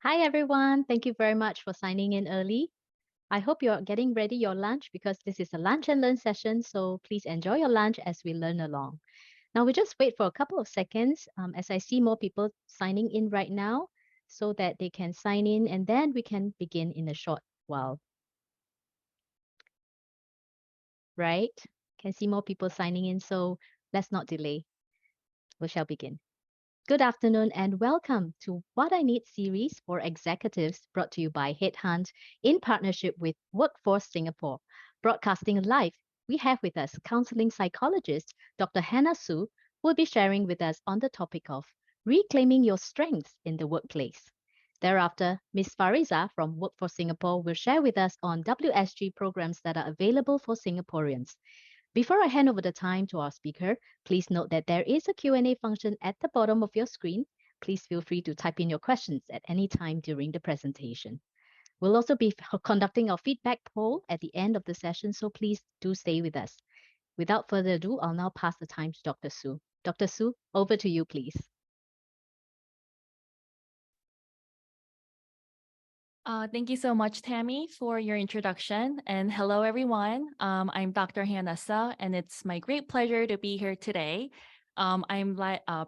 Hi, everyone. Thank you very much for signing in early. I hope you're getting ready your lunch because this is a lunch and learn session. So please enjoy your lunch as we learn along. Now, we just wait for a couple of seconds as I see more people signing in right now so that they can sign in and then we can begin in a short while, right? Can see more people signing in. So let's not delay. We shall begin. Good afternoon and welcome to What I Need series for executives brought to you by HeadHunt in partnership with Workforce Singapore. Broadcasting live, we have with us counseling psychologist Dr. Hannah Su, who will be sharing with us on the topic of reclaiming your strengths in the workplace. Thereafter, Ms. Fariza from Workforce Singapore will share with us on WSG programs that are available for Singaporeans. Before I hand over the time to our speaker, please note that there is a Q&A function at the bottom of your screen. Please feel free to type in your questions at any time during the presentation. We'll also be conducting our feedback poll at the end of the session, so please do stay with us. Without further ado, I'll now pass the time to Dr. Su. Dr. Su, over to you, please. Thank you so much, Tammy, for your introduction. And hello, everyone. I'm Dr. Hannah Sa, and it's my great pleasure to be here today. I'm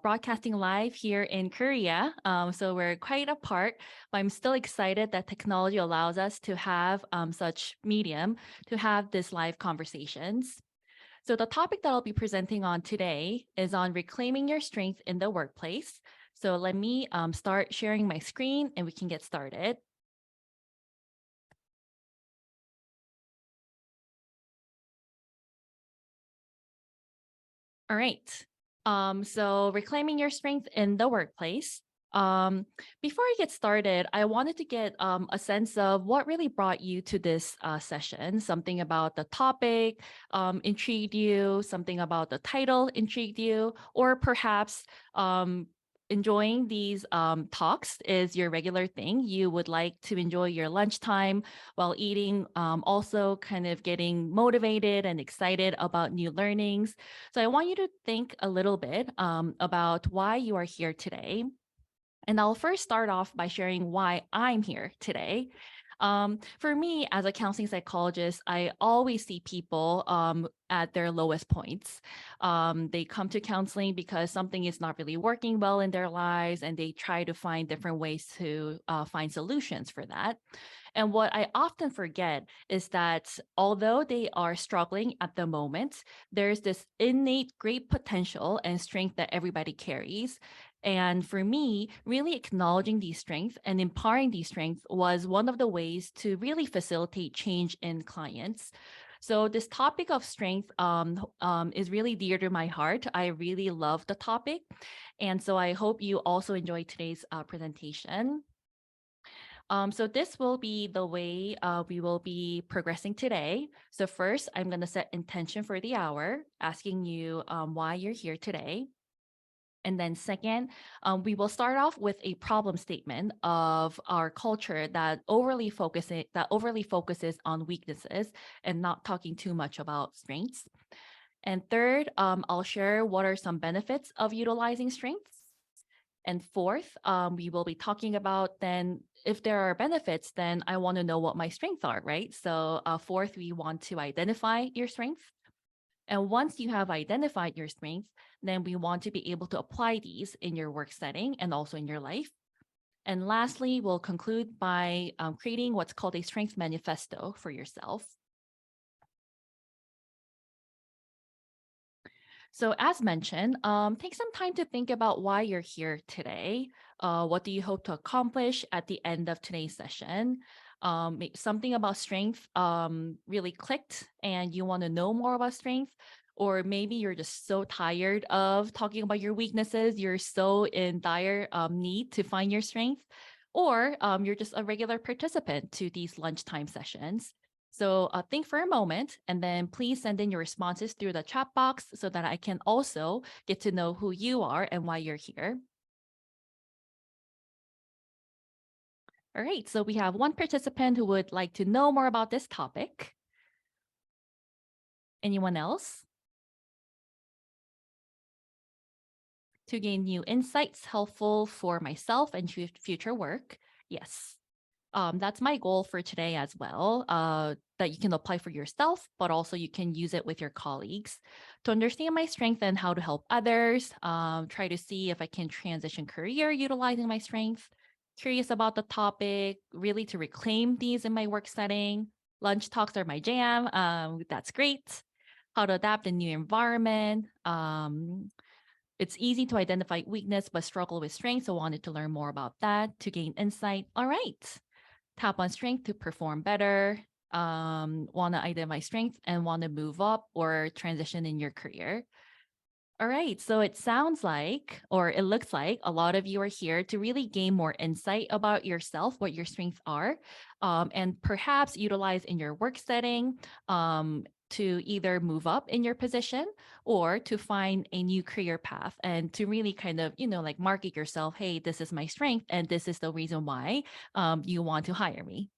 broadcasting live here in Korea, so we're quite apart, but I'm still excited that technology allows us to have such medium to have this live conversations. So the topic that I'll be presenting on today is on reclaiming your strength in the workplace. So let me start sharing my screen and we can get started. All right. So reclaiming your strength in the workplace. Um, Before I get started, I wanted to get a sense of what really brought you to this session. Something about the topic intrigued you, something about the title intrigued you, or perhaps enjoying these talks is your regular thing. You would like to enjoy your lunchtime while eating, also kind of getting motivated and excited about new learnings. So I want you to think a little bit about why you are here today. And I'll first start off by sharing why I'm here today. For me, as a counseling psychologist, I always see people at their lowest points. They come to counseling because something is not really working well in their lives, and they try to find different ways to find solutions for that. And what I often forget is that although they are struggling at the moment, there's this innate great potential and strength that everybody carries. And for me, really acknowledging these strengths and empowering these strengths was one of the ways to really facilitate change in clients. So this topic of strength is really dear to my heart. I really love the topic. And so I hope you also enjoy today's presentation. So this will be the way we will be progressing today. So first, I'm going to set intention for the hour, asking you why you're here today. And then second, we will start off with a problem statement of our culture that overly focuses on weaknesses and not talking too much about strengths. And third, I'll share what are some benefits of utilizing strengths. And fourth, we will be talking about then if there are benefits, then I want to know what my strengths are, right? So fourth, we want to identify your strengths. And once you have identified your strengths, then we want to be able to apply these in your work setting and also in your life. And lastly, we'll conclude by creating what's called a strength manifesto for yourself. So as mentioned, take some time to think about why you're here today. What do you hope to accomplish at the end of today's session? Something about strength really clicked and you want to know more about strength, or maybe you're just so tired of talking about your weaknesses. You're so in dire need to find your strength, or you're just a regular participant to these lunchtime sessions. So think for a moment and then please send in your responses through the chat box so that I can also get to know who you are and why you're here. All right, so we have one participant who would like to know more about this topic. Anyone else? To gain new insights helpful for myself and future work, Yes. That's my goal for today as well, that you can apply for yourself, but also you can use it with your colleagues to understand my strength and how to help others. Try to see if I can transition career utilizing my strength. Curious about the topic, really to reclaim these in my work setting. Lunch talks are my jam. That's great. How to adapt in new environment. It's easy to identify weakness, but struggle with strength. So wanted to learn more about that to gain insight. All right. Tap on strength to perform better. Want to identify strength and want to move up or transition in your career. All right. So it sounds like, or it looks like, a lot of you are here to really gain more insight about yourself, what your strengths are, and perhaps utilize in your work setting to either move up in your position or to find a new career path and to really kind of, like market yourself. Hey, this is my strength, and this is the reason why you want to hire me.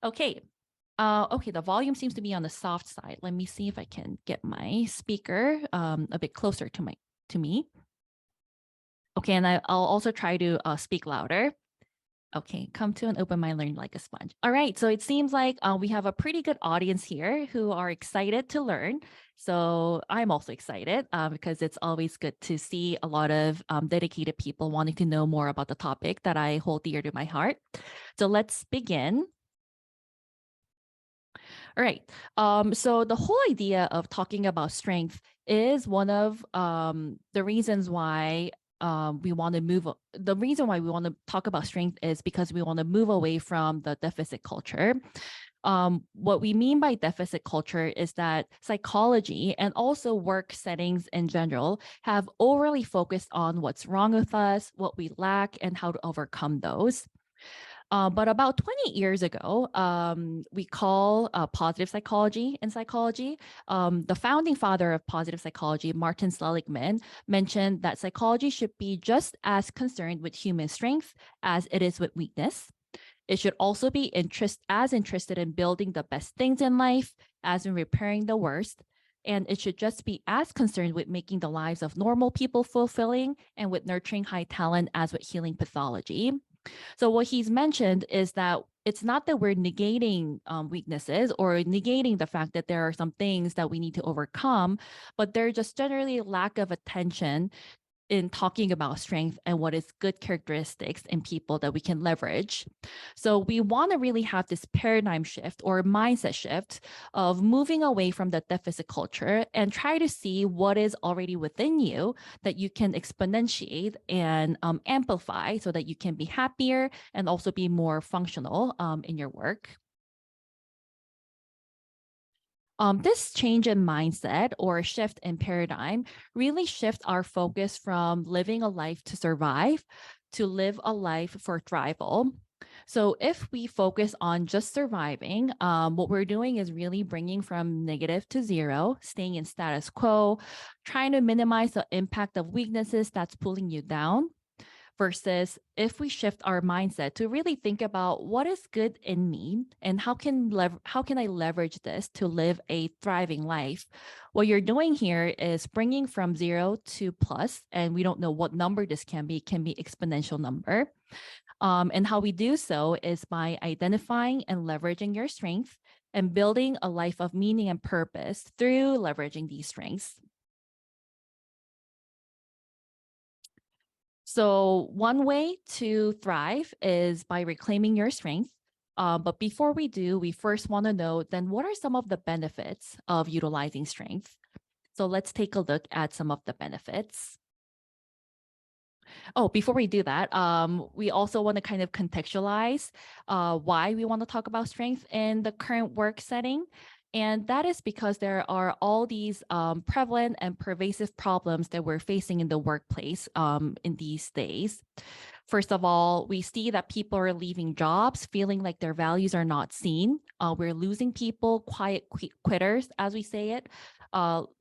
Okay. Okay, the volume seems to be on the soft side. Let me see if I can get my speaker a bit closer to me. Okay, and I'll also try to speak louder. Okay, come to an open mind, learn like a sponge. All right, so it seems like we have a pretty good audience here who are excited to learn. So I'm also excited because it's always good to see a lot of dedicated people wanting to know more about the topic that I hold dear to my heart. So let's begin. All right. So the whole idea of talking about strength is one of the reasons why we want to move. The reason why we want to talk about strength is because we want to move away from the deficit culture. What we mean by deficit culture is that psychology and also work settings in general have overly focused on what's wrong with us, what we lack, and how to overcome those. But about 20 years ago, we call positive psychology in psychology. The founding father of positive psychology, Martin Seligman, mentioned that psychology should be just as concerned with human strength as it is with weakness. It should also be as interested in building the best things in life as in repairing the worst. And it should just be as concerned with making the lives of normal people fulfilling and with nurturing high talent as with healing pathology. So what he's mentioned is that it's not that we're negating weaknesses or negating the fact that there are some things that we need to overcome, but there's just generally lack of attention in talking about strength and what is good characteristics in people that we can leverage. So we want to really have this paradigm shift or mindset shift of moving away from the deficit culture and try to see what is already within you that you can exponentiate and amplify so that you can be happier and also be more functional in your work. This change in mindset or shift in paradigm really shifts our focus from living a life to survive to live a life for thrival. So if we focus on just surviving, what we're doing is really bringing from negative to zero, staying in status quo, trying to minimize the impact of weaknesses that's pulling you down versus if we shift our mindset to really think about what is good in me and how can I leverage this to live a thriving life. What you're doing here is bringing from 0 to plus, and we don't know what number this can be. It can be exponential number. And how we do so is by identifying and leveraging your strength and building a life of meaning and purpose through leveraging these strengths. So one way to thrive is by reclaiming your strength. But before we do, we first want to know then what are some of the benefits of utilizing strength? So let's take a look at some of the benefits. Oh, before we do that, we also want to kind of contextualize why we want to talk about strength in the current work setting. And that is because there are all these prevalent and pervasive problems that we're facing in the workplace in these days. First of all, we see that people are leaving jobs feeling like their values are not seen. We're losing people, quiet quitters, as we say it.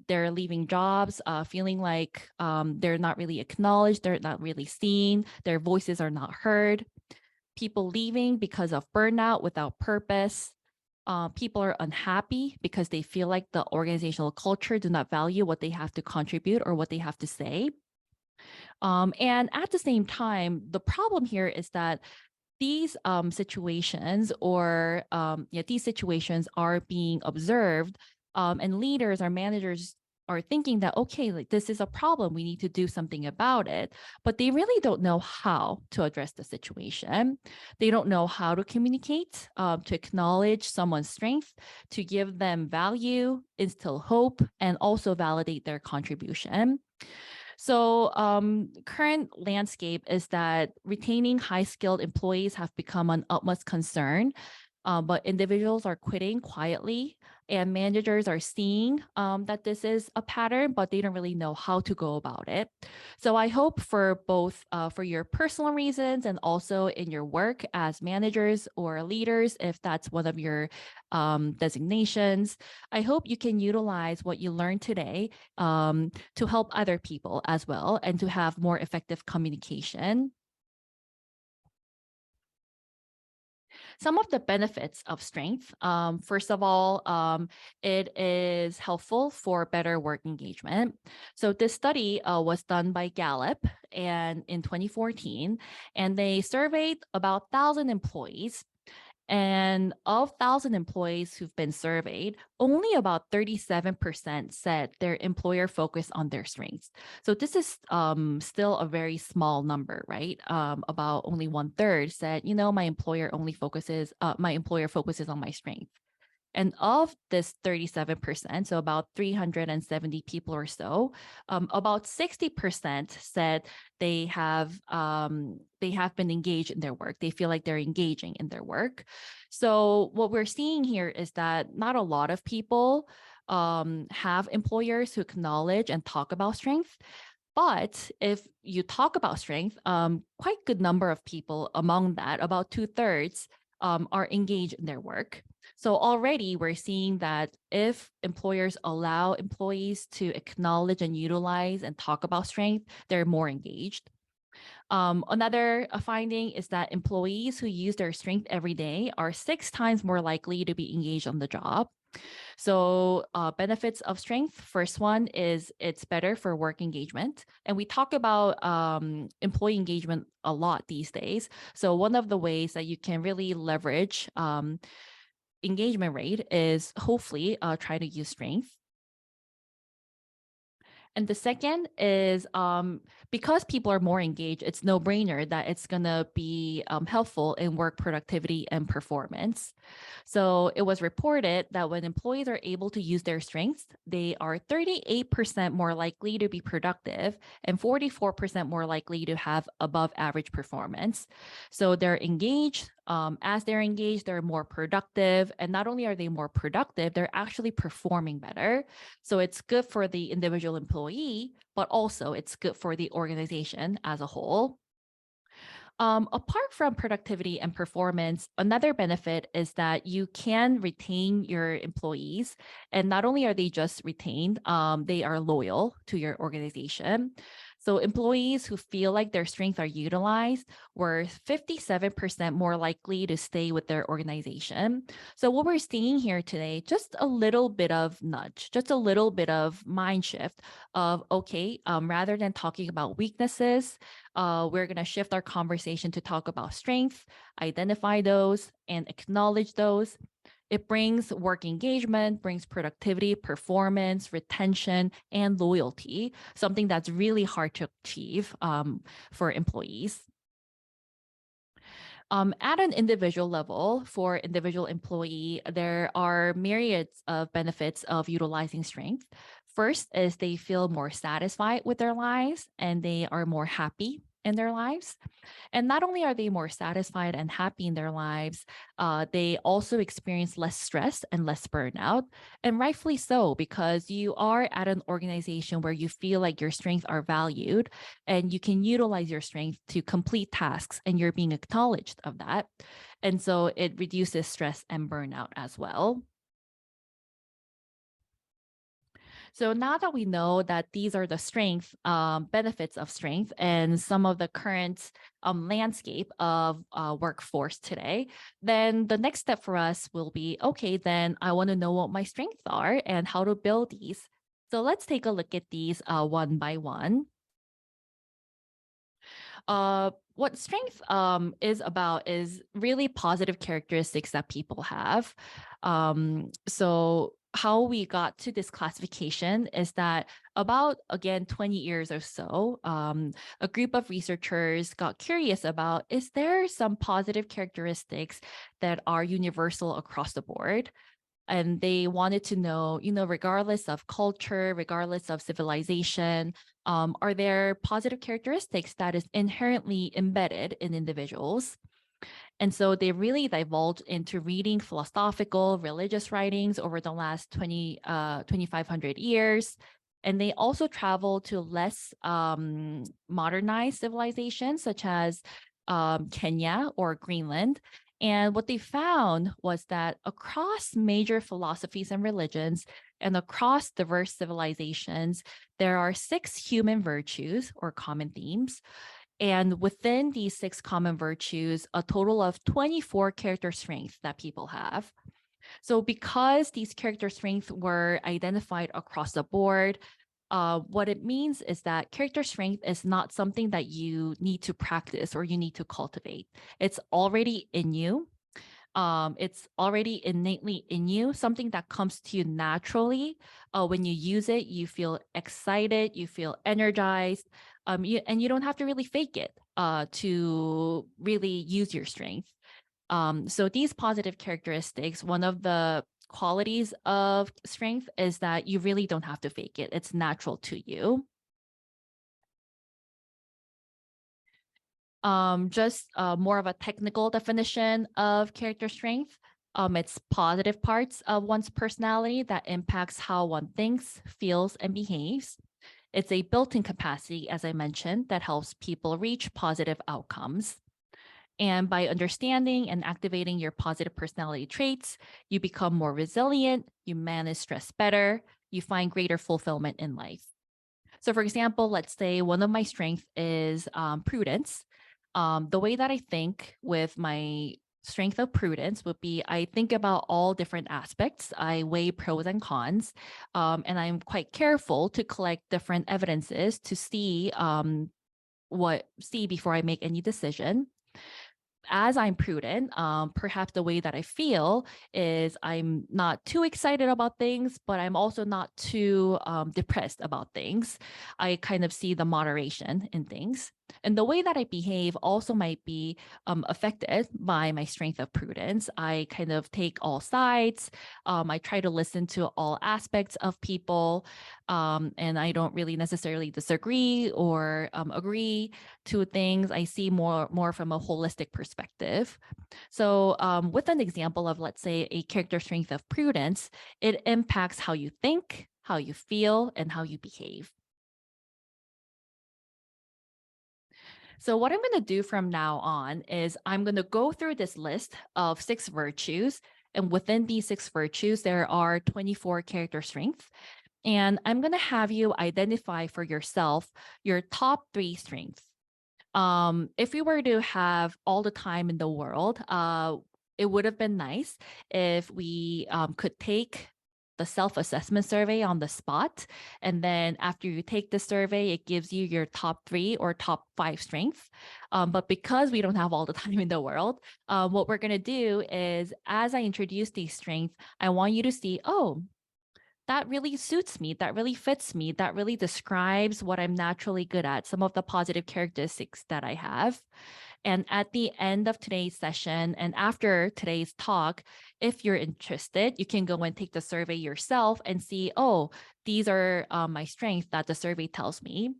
They're leaving jobs feeling like they're not really acknowledged, they're not really seen, their voices are not heard. People leaving because of burnout without purpose. People are unhappy because they feel like the organizational culture do not value what they have to contribute or what they have to say. And at the same time, the problem here is that these situations or these situations are being observed, and leaders or managers are thinking that, okay, like this is a problem, we need to do something about it, but they really don't know how to address the situation. They don't know how to communicate, to acknowledge someone's strength, to give them value, instill hope, and also validate their contribution. So, current landscape is that retaining high skilled employees have become an utmost concern, but individuals are quitting quietly, and managers are seeing that this is a pattern, but they don't really know how to go about it. So I hope for both for your personal reasons and also in your work as managers or leaders, if that's one of your designations, I hope you can utilize what you learned today to help other people as well and to have more effective communication. Some of the benefits of strength. First of all, it is helpful for better work engagement. So this study was done by Gallup and in 2014, and they surveyed about 1,000 employees. And of 1,000 employees who've been surveyed, only about 37% said their employer focused on their strengths. So this is still a very small number, right? About only 1/3 said, my employer focuses on my strength. And of this 37%, so about 370 people or so, about 60% said they have been engaged in their work. They feel like they're engaging in their work. So what we're seeing here is that not a lot of people have employers who acknowledge and talk about strength. But if you talk about strength, quite good number of people among that, about 2/3, are engaged in their work. So already we're seeing that if employers allow employees to acknowledge and utilize and talk about strength, they're more engaged. Another finding is that employees who use their strength every day are 6 times more likely to be engaged on the job. So, benefits of strength. First one is it's better for work engagement. And we talk about employee engagement a lot these days. So, one of the ways that you can really leverage engagement rate is hopefully try to use strength. And the second is because people are more engaged, it's no brainer that it's going to be helpful in work productivity and performance. So it was reported that when employees are able to use their strengths, they are 38% more likely to be productive and 44% more likely to have above average performance. So they're engaged. As they're engaged, they're more productive. And not only are they more productive, they're actually performing better. So it's good for the individual employee, but also it's good for the organization as a whole. Apart from productivity and performance, another benefit is that you can retain your employees. And not only are they just retained, they are loyal to your organization. So employees who feel like their strengths are utilized were 57% more likely to stay with their organization. So what we're seeing here today, just a little bit of nudge, just a little bit of mind shift of, okay, rather than talking about weaknesses, we're going to shift our conversation to talk about strength, identify those, and acknowledge those. It brings work engagement, brings productivity, performance, retention, and loyalty, something that's really hard to achieve for employees. At an individual level, for individual employee, there are myriads of benefits of utilizing strength. First is they feel more satisfied with their lives and they are more happy in their lives. And not only are they more satisfied and happy in their lives, they also experience less stress and less burnout. And rightfully so, because you are at an organization where you feel like your strengths are valued and you can utilize your strength to complete tasks and you're being acknowledged of that. And so it reduces stress and burnout as well. So now that we know that these are the strength benefits of strength and some of the current landscape of workforce today, then the next step for us will be, okay, then I want to know what my strengths are and how to build these. So let's take a look at these one by one. what strength is about is really positive characteristics that people have. So how we got to this classification is that about, again, 20 years or so, a group of researchers got curious about, is there some positive characteristics that are universal across the board? And they wanted to know, regardless of culture, regardless of civilization, are there positive characteristics that is inherently embedded in individuals? And so they really divulged into reading philosophical, religious writings over the last 2,500 years. And they also traveled to less modernized civilizations, such as Kenya or Greenland. And what they found was that across major philosophies and religions and across diverse civilizations, there are 6 human virtues or common themes. And within these 6 common virtues, a total of 24 character strengths that people have. So because these character strengths were identified across the board, what it means is that character strength is not something that you need to practice or you need to cultivate. It's already in you. It's already innately in you, something that comes to you naturally. When you use it, you feel excited, you feel energized, and you don't have to really fake it to really use your strength. So these positive characteristics, one of the qualities of strength is that you really don't have to fake it. It's natural to you. Just more of a technical definition of character strength. It's positive parts of one's personality that impacts how one thinks, feels, and behaves. It's a built-in capacity, as I mentioned, that helps people reach positive outcomes. And by understanding and activating your positive personality traits, you become more resilient, you manage stress better, you find greater fulfillment in life. So, for example, let's say one of my strengths is prudence. The way that I think with my strength of prudence would be I think about all different aspects. I weigh pros and cons, and I'm quite careful to collect different evidences to see see before I make any decision. As I'm prudent, perhaps the way that I feel is I'm not too excited about things, but I'm also not too depressed about things. I kind of see the moderation in things. And the way that I behave also might be affected by my strength of prudence. I kind of take all sides. I try to listen to all aspects of people. And I don't really necessarily disagree or agree to things. I see more from a holistic perspective. So with an example of, let's say, a character strength of prudence, it impacts how you think, how you feel, and how you behave. So what I'm going to do from now on is I'm going to go through this list of 6 virtues. And within these 6 virtues, there are 24 character strengths. And I'm going to have you identify for yourself your top 3 strengths. If we were to have all the time in the world, it would have been nice if we could take the self-assessment survey on the spot. And then after you take the survey, it gives you your top 3 or top 5 strengths. But because we don't have all the time in the world, what we're going to do is as I introduce these strengths, I want you to see, oh, that really suits me, that really fits me, that really describes what I'm naturally good at, some of the positive characteristics that I have. And at the end of today's session and after today's talk, if you're interested, you can go and take the survey yourself and see, oh, these are my strengths that the survey tells me.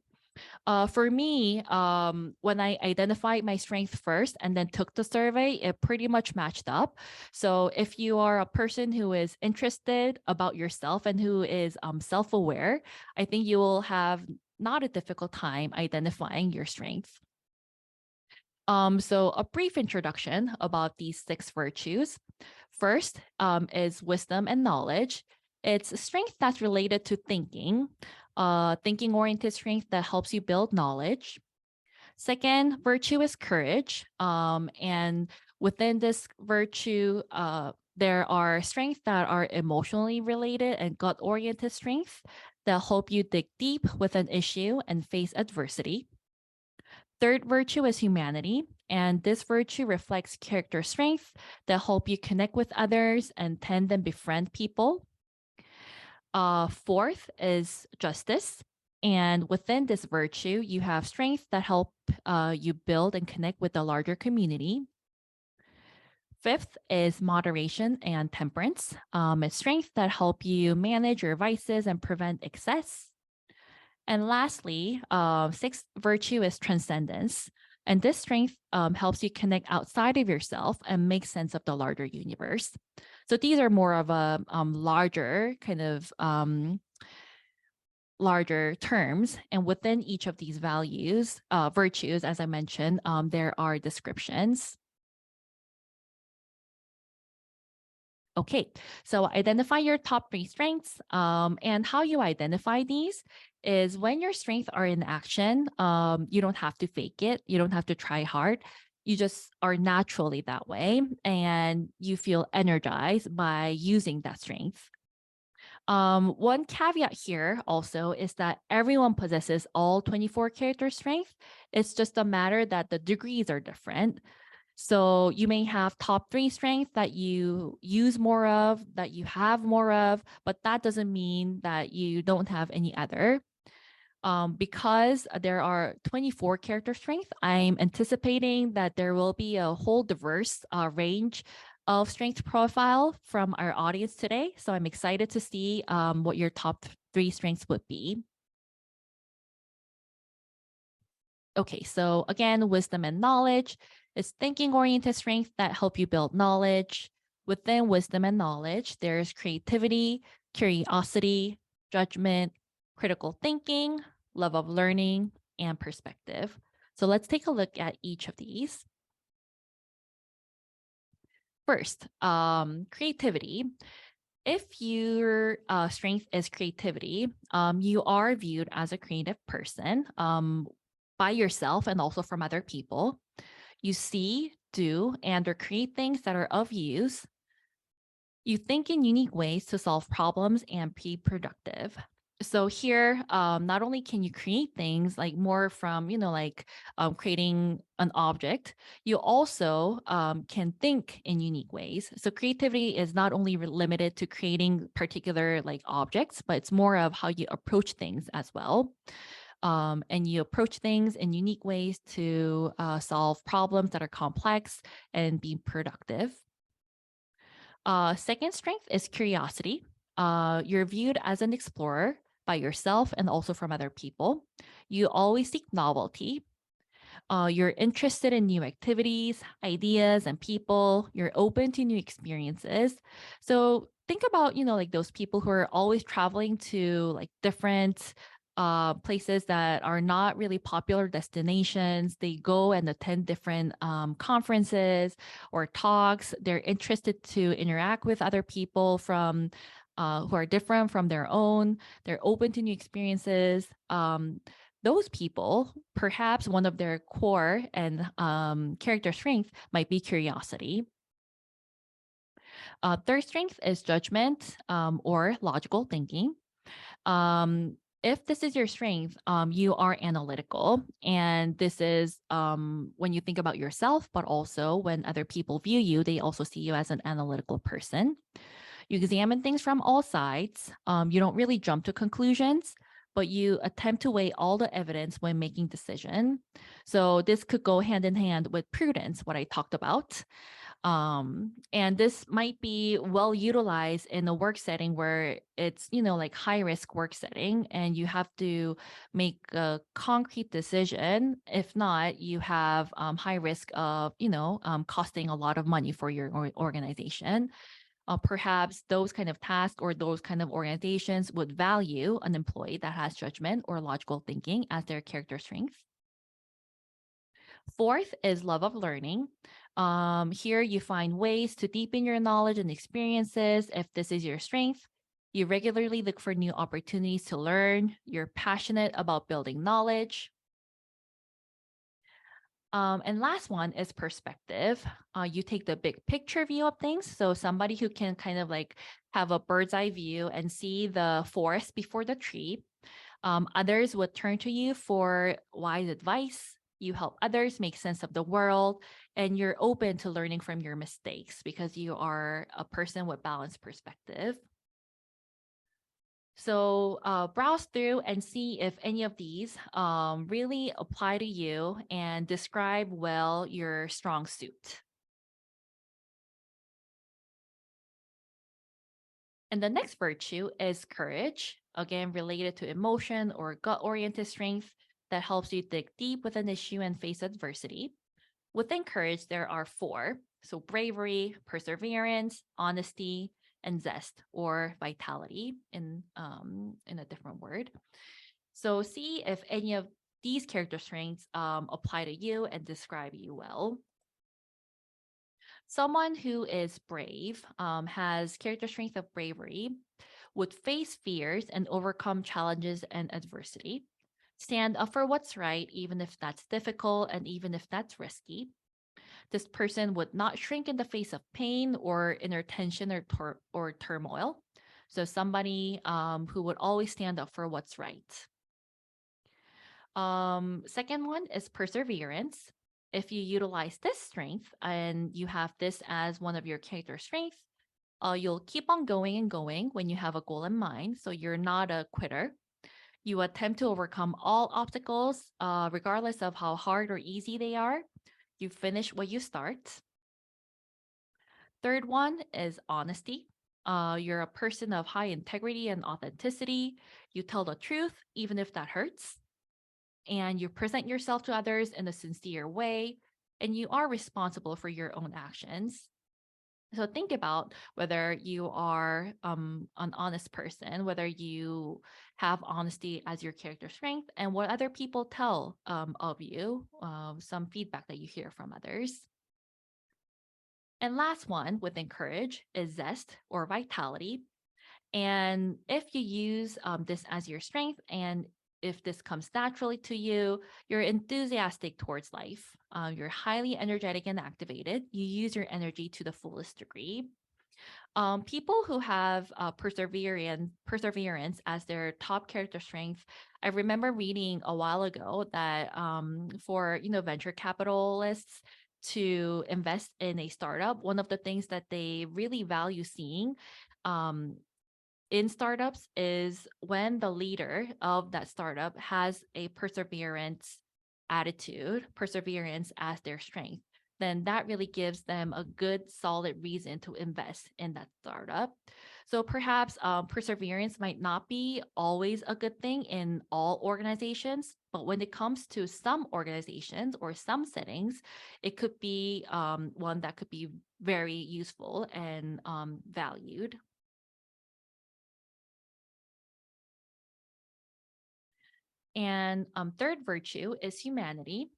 For me, when I identified my strength first and then took the survey, it pretty much matched up. So if you are a person who is interested about yourself and who is self-aware, I think you will have not a difficult time identifying your strengths. So a brief introduction about these 6 virtues. First is wisdom and knowledge. It's a strength that's related to thinking, thinking-oriented strength that helps you build knowledge. Second, virtue is courage. And within this virtue, there are strengths that are emotionally related and gut-oriented strengths that help you dig deep with an issue and face adversity. Third virtue is humanity. And this virtue reflects character strength that help you connect with others and tend and befriend people. Fourth is justice. And within this virtue, you have strength that help you build and connect with the larger community. Fifth is moderation and temperance. It's strength that help you manage your vices and prevent excess. And lastly, sixth virtue is transcendence. And this strength helps you connect outside of yourself and make sense of the larger universe. So these are more of a larger kind of larger terms. And within each of these values, virtues, as I mentioned, there are descriptions. Okay, so identify your top three strengths, and how you identify these is when your strengths are in action. You don't have to fake it. You don't have to try hard. You just are naturally that way, and you feel energized by using that strength. One caveat here also is that everyone possesses all 24 character strength. It's just a matter that the degrees are different. So you may have top three strengths that you use more of, that you have more of, but that doesn't mean that you don't have any other. Because there are 24 character strength, I'm anticipating that there will be a whole diverse range of strength profile from our audience today. So I'm excited to see what your top three strengths would be. Okay, so again, wisdom and knowledge is thinking-oriented strength that help you build knowledge. Within wisdom and knowledge, there's creativity, curiosity, judgment, critical thinking, love of learning, and perspective. So let's take a look at each of these. First, creativity. If your strength is creativity, you are viewed as a creative person by yourself and also from other people. You see, do, and or create things that are of use. You think in unique ways to solve problems and be productive. So here, not only can you create things like more from, creating an object, you also can think in unique ways. So creativity is not only limited to creating particular like objects, but it's more of how you approach things as well. And you approach things in unique ways to solve problems that are complex and be productive. Second strength is curiosity. You're viewed as an explorer by yourself and also from other people. You always seek novelty. You're interested in new activities, ideas, and people. You're open to new experiences. So think about, like those people who are always traveling to like different places that are not really popular destinations. They go and attend different conferences or talks. They're interested to interact with other people from who are different from their own. They're open to new experiences. Those people, perhaps one of their core and character strength might be curiosity. Third strength is judgment or logical thinking. If this is your strength, you are analytical. And this is when you think about yourself, but also when other people view you, they also see you as an analytical person. You examine things from all sides. You don't really jump to conclusions, but you attempt to weigh all the evidence when making decision. So this could go hand in hand with prudence, what I talked about. And this might be well utilized in a work setting where it's, like high risk work setting and you have to make a concrete decision. If not, you have high risk of, costing a lot of money for your organization. Perhaps those kind of tasks or those kind of organizations would value an employee that has judgment or logical thinking as their character strength. Fourth is love of learning. Here you find ways to deepen your knowledge and experiences. If this is your strength, you regularly look for new opportunities to learn. You're passionate about building knowledge. And last one is perspective. You take the big picture view of things. So somebody who can kind of like have a bird's eye view and see the forest before the tree. Others would turn to you for wise advice. you help others make sense of the world, and you're open to learning from your mistakes because you are a person with balanced perspective. So browse through and see if any of these really apply to you and describe well your strong suit. And the next virtue is courage, again, related to emotion or gut oriented strength that helps you dig deep with an issue and face adversity. Within courage, there are four. So bravery, perseverance, honesty, and zest or vitality in a different word. So see if any of these character strengths apply to you and describe you well. Someone who is brave has character strength of bravery, would face fears and overcome challenges and adversity, stand up for what's right, even if that's difficult and even if that's risky. This person would not shrink in the face of pain or inner tension or turmoil. So somebody who would always stand up for what's right. Second one is perseverance. If you utilize this strength and you have this as one of your character strengths, you'll keep on going and going when you have a goal in mind. So you're not a quitter. You attempt to overcome all obstacles, regardless of how hard or easy they are. You finish what you start. Third one is honesty. You're a person of high integrity and authenticity. You tell the truth, even if that hurts. And you present yourself to others in a sincere way. And you are responsible for your own actions. So think about whether you are an honest person, whether you have honesty as your character strength, and what other people tell of you, some feedback that you hear from others. And last one with encourage is zest or vitality. And if you use this as your strength and if this comes naturally to you, you're enthusiastic towards life. You're highly energetic and activated. You use your energy to the fullest degree. People who have perseverance as their top character strength. I remember reading a while ago that for venture capitalists to invest in a startup, one of the things that they really value seeing um, in startups is when the leader of that startup has a perseverance attitude, perseverance as their strength, then that really gives them a good, solid reason to invest in that startup. So perhaps perseverance might not be always a good thing in all organizations, but when it comes to some organizations or some settings, it could be one that could be very useful and valued. And third virtue is humanity.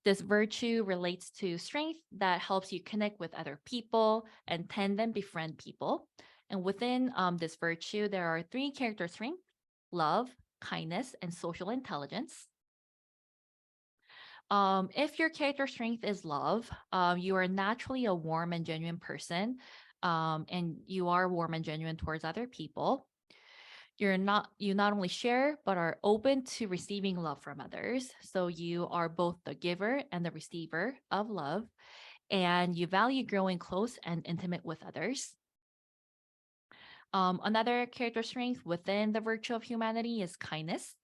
This virtue relates to strength that helps you connect with other people and tend and befriend people. And within this virtue, there are three character strengths: love, kindness, and social intelligence. If your character strength is love, you are naturally a warm and genuine person, and you are warm and genuine towards other people. You not only share but are open to receiving love from others, so you are both the giver and the receiver of love, and you value growing close and intimate with others. Another character strength within the virtue of humanity is kindness.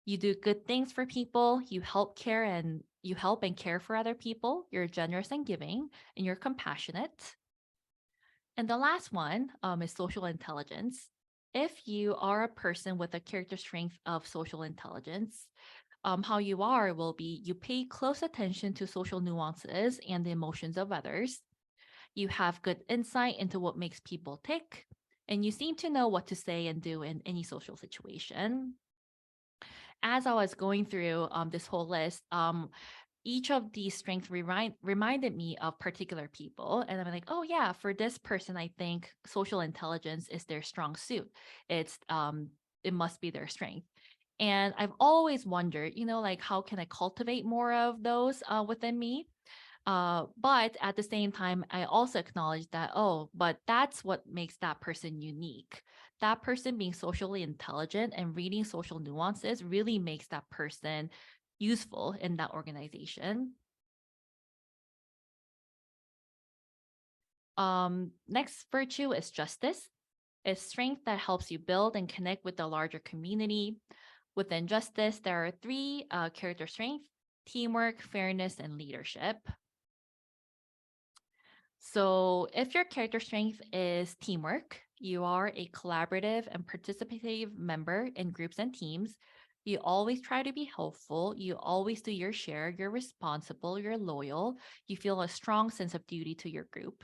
You do good things for people, you help and care for other people, you're generous and giving, and you're compassionate. And the last one is social intelligence. If you are a person with a character strength of social intelligence, how you are will be you pay close attention to social nuances and the emotions of others. You have good insight into what makes people tick, and you seem to know what to say and do in any social situation. As I was going through this whole list, each of these strengths reminded me of particular people. And I'm like, oh yeah, for this person, I think social intelligence is their strong suit. It must be their strength. And I've always wondered, like how can I cultivate more of those within me? But at the same time, I also acknowledge that, oh, but that's what makes that person unique. That person being socially intelligent and reading social nuances really makes that person useful in that organization. Next virtue is justice. It's strength that helps you build and connect with the larger community. Within justice, there are three character strengths: teamwork, fairness, and leadership. So, if your character strength is teamwork, you are a collaborative and participative member in groups and teams. You always try to be helpful. You always do your share. You're responsible. You're loyal. You feel a strong sense of duty to your group.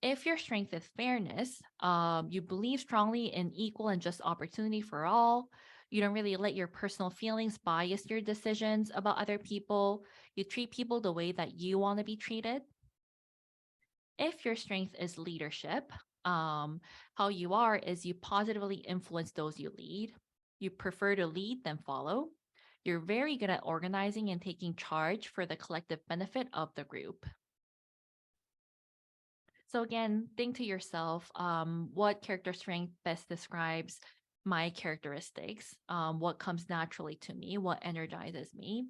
If your strength is fairness, you believe strongly in equal and just opportunity for all. You don't really let your personal feelings bias your decisions about other people. You treat people the way that you want to be treated. If your strength is leadership, how you are is you positively influence those you lead. You prefer to lead than follow. You're very good at organizing and taking charge for the collective benefit of the group. So again, think to yourself, what character strength best describes my characteristics? What comes naturally to me? What energizes me?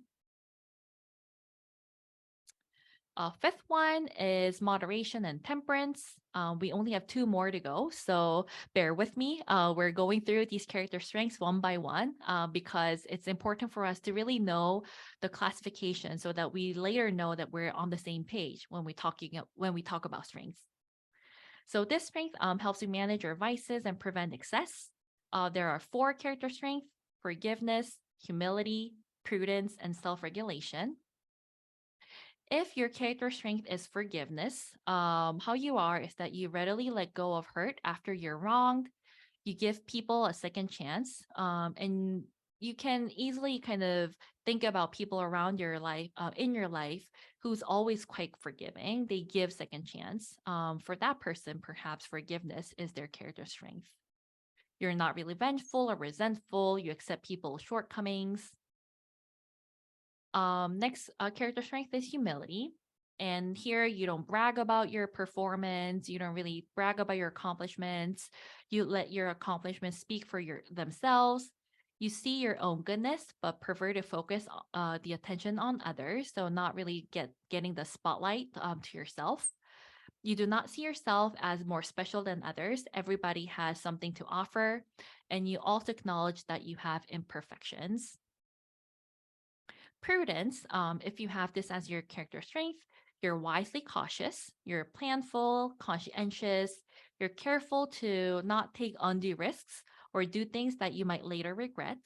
Fifth one is moderation and temperance. We only have two more to go, so bear with me. We're going through these character strengths one by one because it's important for us to really know the classification so that we later know that we're on the same page when we talk about strengths. So this strength helps you manage your vices and prevent excess. There are four character strengths: forgiveness, humility, prudence, and self-regulation. If your character strength is forgiveness, how you are is that you readily let go of hurt after you're wronged. You give people a second chance, and you can easily kind of think about people around your life, in your life, who's always quite forgiving. They give second chance. For that person, perhaps forgiveness is their character strength. You're not really vengeful or resentful. You accept people's shortcomings. Next character strength is humility. And here you don't brag about your performance. You don't really brag about your accomplishments. You let your accomplishments speak for themselves. You see your own goodness, but prefer to focus the attention on others. So not really getting the spotlight to yourself. You do not see yourself as more special than others. Everybody has something to offer. And you also acknowledge that you have imperfections. Prudence, if you have this as your character strength, you're wisely cautious, you're planful, conscientious, you're careful to not take undue risks or do things that you might later regret.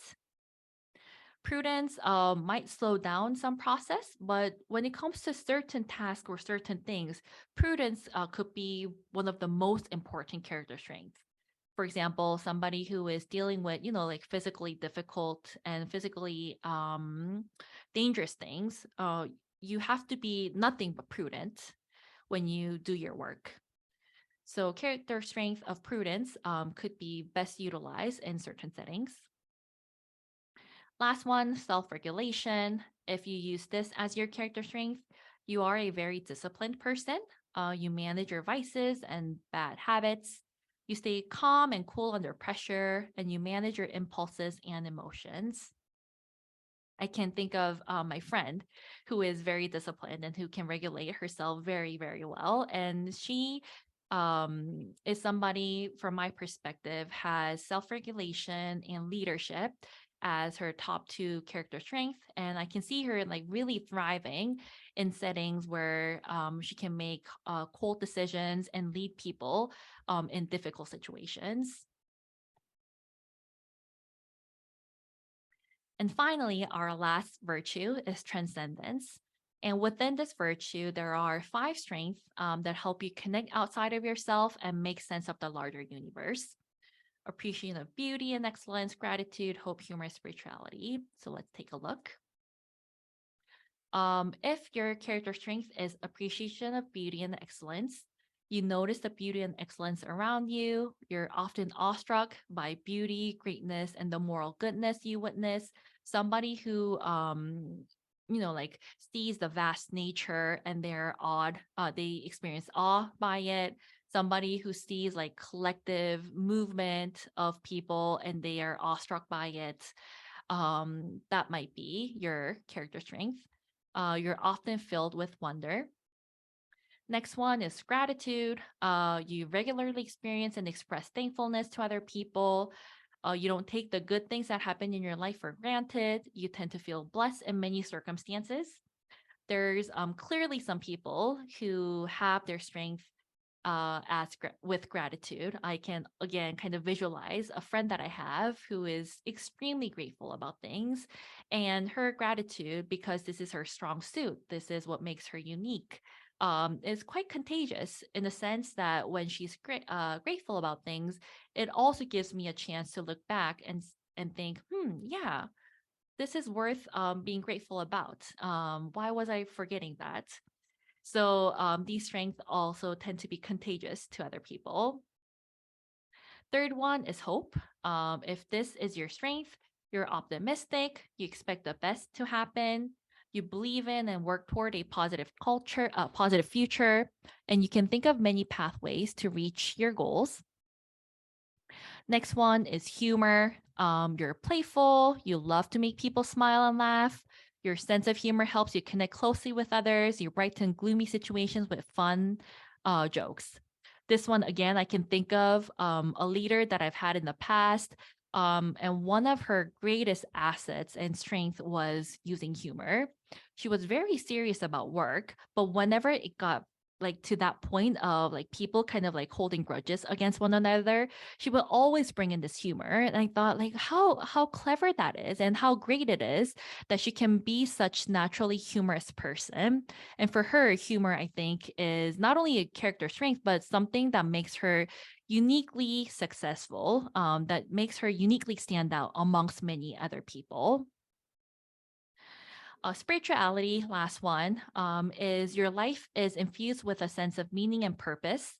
Prudence might slow down some process, but when it comes to certain tasks or certain things, prudence could be one of the most important character strengths. For example, somebody who is dealing with, like physically difficult and physically dangerous things, you have to be nothing but prudent when you do your work. So, character strength of prudence could be best utilized in certain settings. Last one, self regulation. If you use this as your character strength, you are a very disciplined person. You manage your vices and bad habits. You stay calm and cool under pressure, and you manage your impulses and emotions. I can think of my friend who is very disciplined and who can regulate herself very, very well. And she is somebody, from my perspective, has self regulation and leadership as her top two character strength. And I can see her like really thriving in settings where she can make cold decisions and lead people in difficult situations. And finally, our last virtue is transcendence. And within this virtue, there are five strengths that help you connect outside of yourself and make sense of the larger universe: appreciation of beauty and excellence, gratitude, hope, humor, spirituality. So let's take a look. If your character strength is appreciation of beauty and excellence, you notice the beauty and excellence around you. You're often awestruck by beauty, greatness, and the moral goodness you witness. Somebody who, like sees the vast nature and they're awed, they experience awe by it. Somebody who sees like collective movement of people and they are awestruck by it. That might be your character strength. You're often filled with wonder. Next one is gratitude. You regularly experience and express thankfulness to other people. You don't take the good things that happen in your life for granted. You tend to feel blessed in many circumstances. There's clearly some people who have their strength with gratitude. I can again kind of visualize a friend that I have who is extremely grateful about things, and her gratitude, because this is her strong suit, this is what makes her unique. Is quite contagious in the sense that when she's grateful about things, it also gives me a chance to look back and think, yeah, this is worth being grateful about. Why was I forgetting that? So these strengths also tend to be contagious to other people. Third one is hope. If this is your strength, you're optimistic, you expect the best to happen, you believe in and work toward a positive culture, a positive future, and you can think of many pathways to reach your goals. Next one is humor. You're playful, you love to make people smile and laugh. Your sense of humor helps you connect closely with others. You brighten gloomy situations with fun jokes. This one, again, I can think of a leader that I've had in the past. And one of her greatest assets and strength was using humor. She was very serious about work, but whenever it got like to that point of like people kind of like holding grudges against one another, she would always bring in this humor. And I thought like how clever that is and how great it is that she can be such naturally humorous person. And for her, humor, I think, is not only a character strength, but something that makes her uniquely successful, that makes her uniquely stand out amongst many other people. Spirituality, last one, is your life is infused with a sense of meaning and purpose.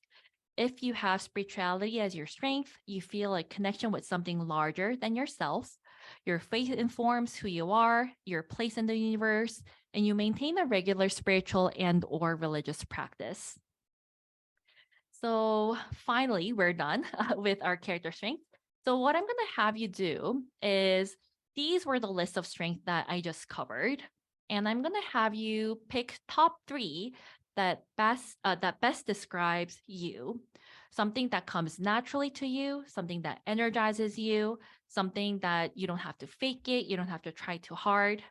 If you have spirituality as your strength, you feel a connection with something larger than yourself. Your faith informs who you are, your place in the universe, and you maintain a regular spiritual and or religious practice. So finally, we're done with our character strength. So what I'm going to have you do is these were the list of strengths that I just covered, and I'm going to have you pick top 3 that best describes you. Something that comes naturally to you, something that energizes you, something that you don't have to fake it, you don't have to try too hard.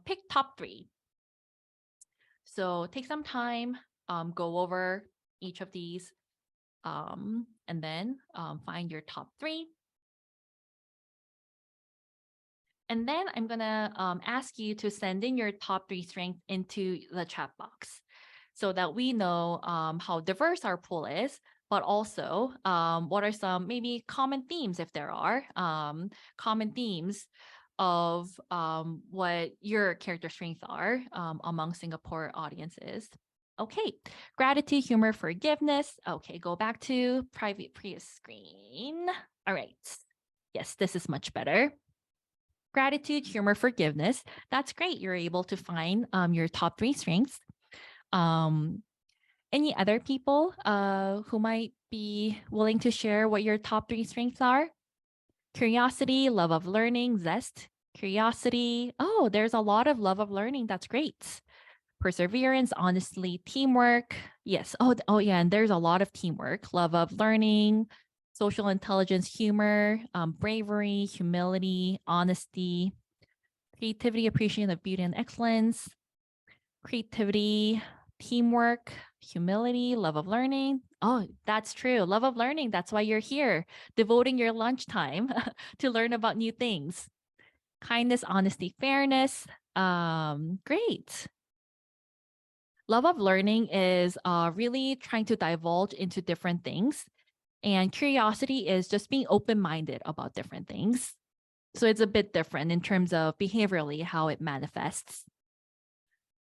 Pick top 3. So take some time, go over each of these, and then find your top 3. And then I'm gonna ask you to send in your top 3 strengths into the chat box so that we know how diverse our pool is, but also what are some maybe common themes, if there are common themes of what your character strengths are among Singapore audiences. Okay, gratitude, humor, forgiveness. Okay, go back to private previous screen. All right. Yes, this is much better. Gratitude, humor, forgiveness. That's great. You're able to find your top 3 strengths. Any other people who might be willing to share what your top 3 strengths are? Curiosity, love of learning, zest, curiosity. Oh, there's a lot of love of learning. That's great. Perseverance, honestly, teamwork. Yes. Oh yeah. And there's a lot of teamwork, love of learning, social intelligence, humor, bravery, humility, honesty, creativity, appreciation of beauty and excellence, creativity, teamwork, humility, love of learning. Oh, that's true. Love of learning. That's why you're here, devoting your lunchtime to learn about new things. Kindness, honesty, fairness. Great. Love of learning is really trying to divulge into different things. And curiosity is just being open minded about different things. So it's a bit different in terms of behaviorally how it manifests.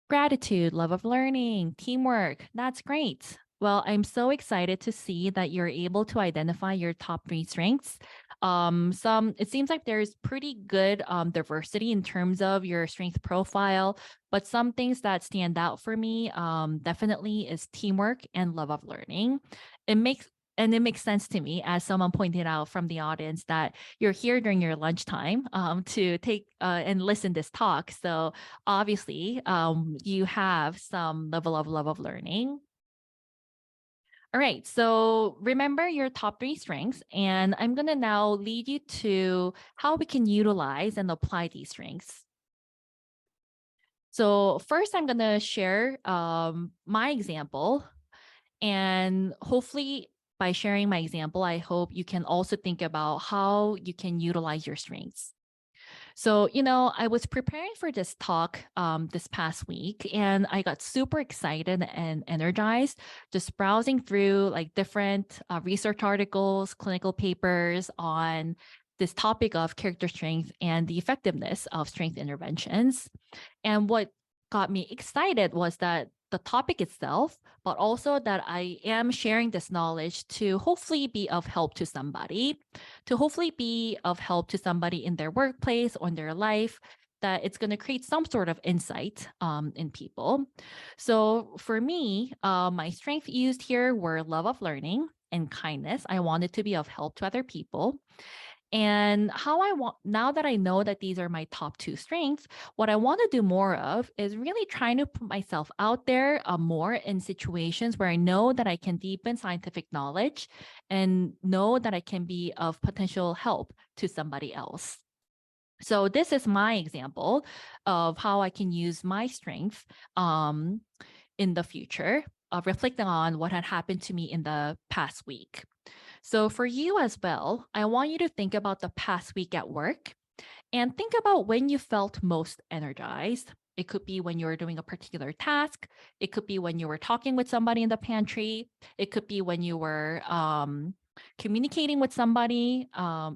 Gratitude, love of learning, teamwork. That's great. Well, I'm so excited to see that you're able to identify your top 3 strengths. It seems like there's pretty good diversity in terms of your strength profile, but some things that stand out for me definitely is teamwork and love of learning. It makes and it makes sense to me, as someone pointed out from the audience, that you're here during your lunchtime to take and listen this talk. So obviously, you have some level of love of learning. All right, so remember your top three strengths, and I'm going to now lead you to how we can utilize and apply these strengths. So first, I'm going to share my example, and hopefully by sharing my example, I hope you can also think about how you can utilize your strengths. So, I was preparing for this talk this past week, and I got super excited and energized just browsing through like different research articles, clinical papers on this topic of character strength and the effectiveness of strength interventions. And what got me excited was that the topic itself, but also that I am sharing this knowledge to hopefully be of help to somebody, in their workplace or in their life, that it's going to create some sort of insight in people. So for me, my strength used here were love of learning and kindness. I wanted to be of help to other people. And how I want, now that I know that these are my top two strengths, what I want to do more of is really trying to put myself out there more in situations where I know that I can deepen scientific knowledge and know that I can be of potential help to somebody else. So this is my example of how I can use my strength in the future, reflecting on what had happened to me in the past week. So for you as well, I want you to think about the past week at work and think about when you felt most energized. It could be when you were doing a particular task. It could be when you were talking with somebody in the pantry. It could be when you were communicating with somebody.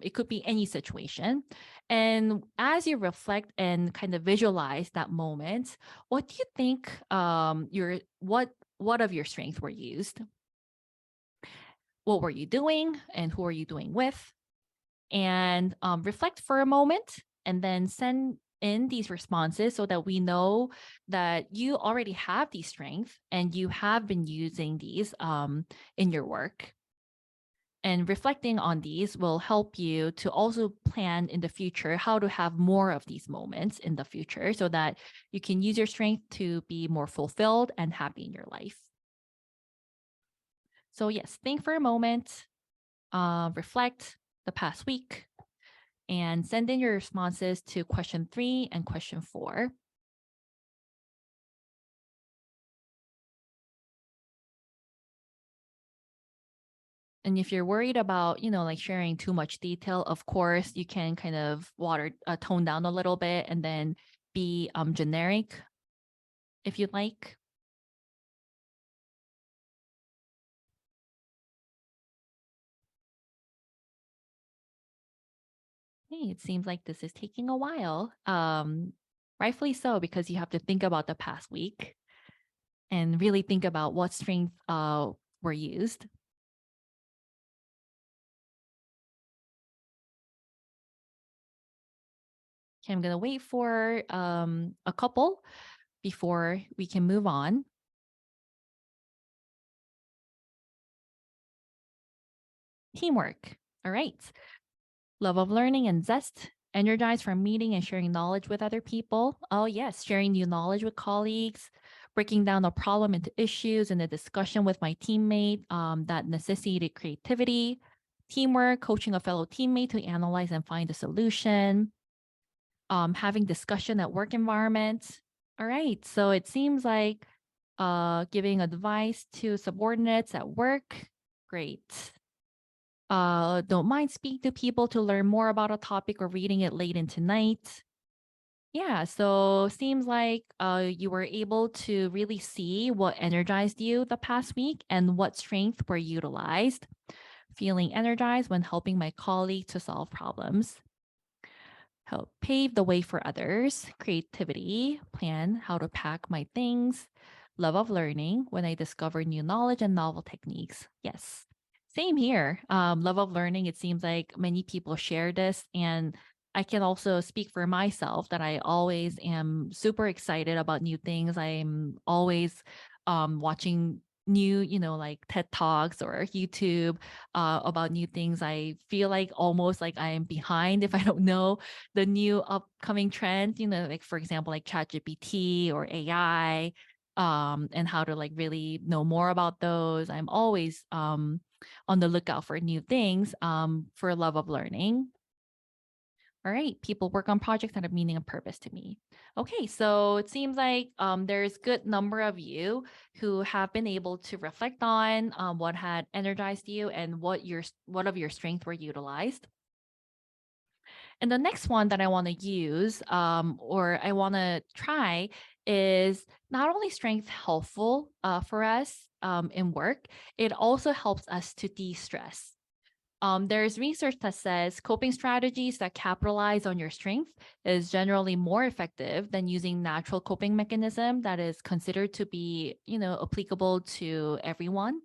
It could be any situation. And as you reflect and kind of visualize that moment, what do you think what of your strengths were used? What were you doing and who are you doing with? And reflect for a moment and then send in these responses so that we know that you already have these strengths and you have been using these in your work. And reflecting on these will help you to also plan in the future how to have more of these moments in the future so that you can use your strength to be more fulfilled and happy in your life. So yes, think for a moment, reflect the past week, and send in your responses to question 3 and question 4. And if you're worried about, like sharing too much detail, of course, you can kind of tone down a little bit and then be generic if you'd like. Hey, it seems like this is taking a while. Rightfully so, because you have to think about the past week and really think about what strengths were used. Okay, I'm going to wait for a couple before we can move on. Teamwork. All right. Love of learning and zest. Energized from meeting and sharing knowledge with other people. Oh, yes. Sharing new knowledge with colleagues. Breaking down a problem into issues in a discussion with my teammate that necessitated creativity. Teamwork, coaching a fellow teammate to analyze and find a solution. Having discussion at work environment. All right. So it seems like giving advice to subordinates at work. Great. Don't mind speaking to people to learn more about a topic or reading it late into night. Yeah, so seems like you were able to really see what energized you the past week and what strengths were utilized. Feeling energized when helping my colleague to solve problems. Help pave the way for others. Creativity, plan how to pack my things. Love of learning when I discover new knowledge and novel techniques. Yes. Same here. Love of learning. It seems like many people share this. And I can also speak for myself that I always am super excited about new things. I'm always watching new, like TED Talks or YouTube about new things, I feel like almost like I am behind if I don't know the new upcoming trends, like for example, like ChatGPT or AI, and how to like really know more about those. I'm always on the lookout for new things for love of learning. All right, people work on projects that have meaning and purpose to me. Okay, so it seems like there's good number of you who have been able to reflect on what had energized you and what of your strengths were utilized. And the next one that I want to use or I want to try is not only strength helpful for us in work, it also helps us to de-stress. There's research that says coping strategies that capitalize on your strength is generally more effective than using natural coping mechanism that is considered to be, applicable to everyone.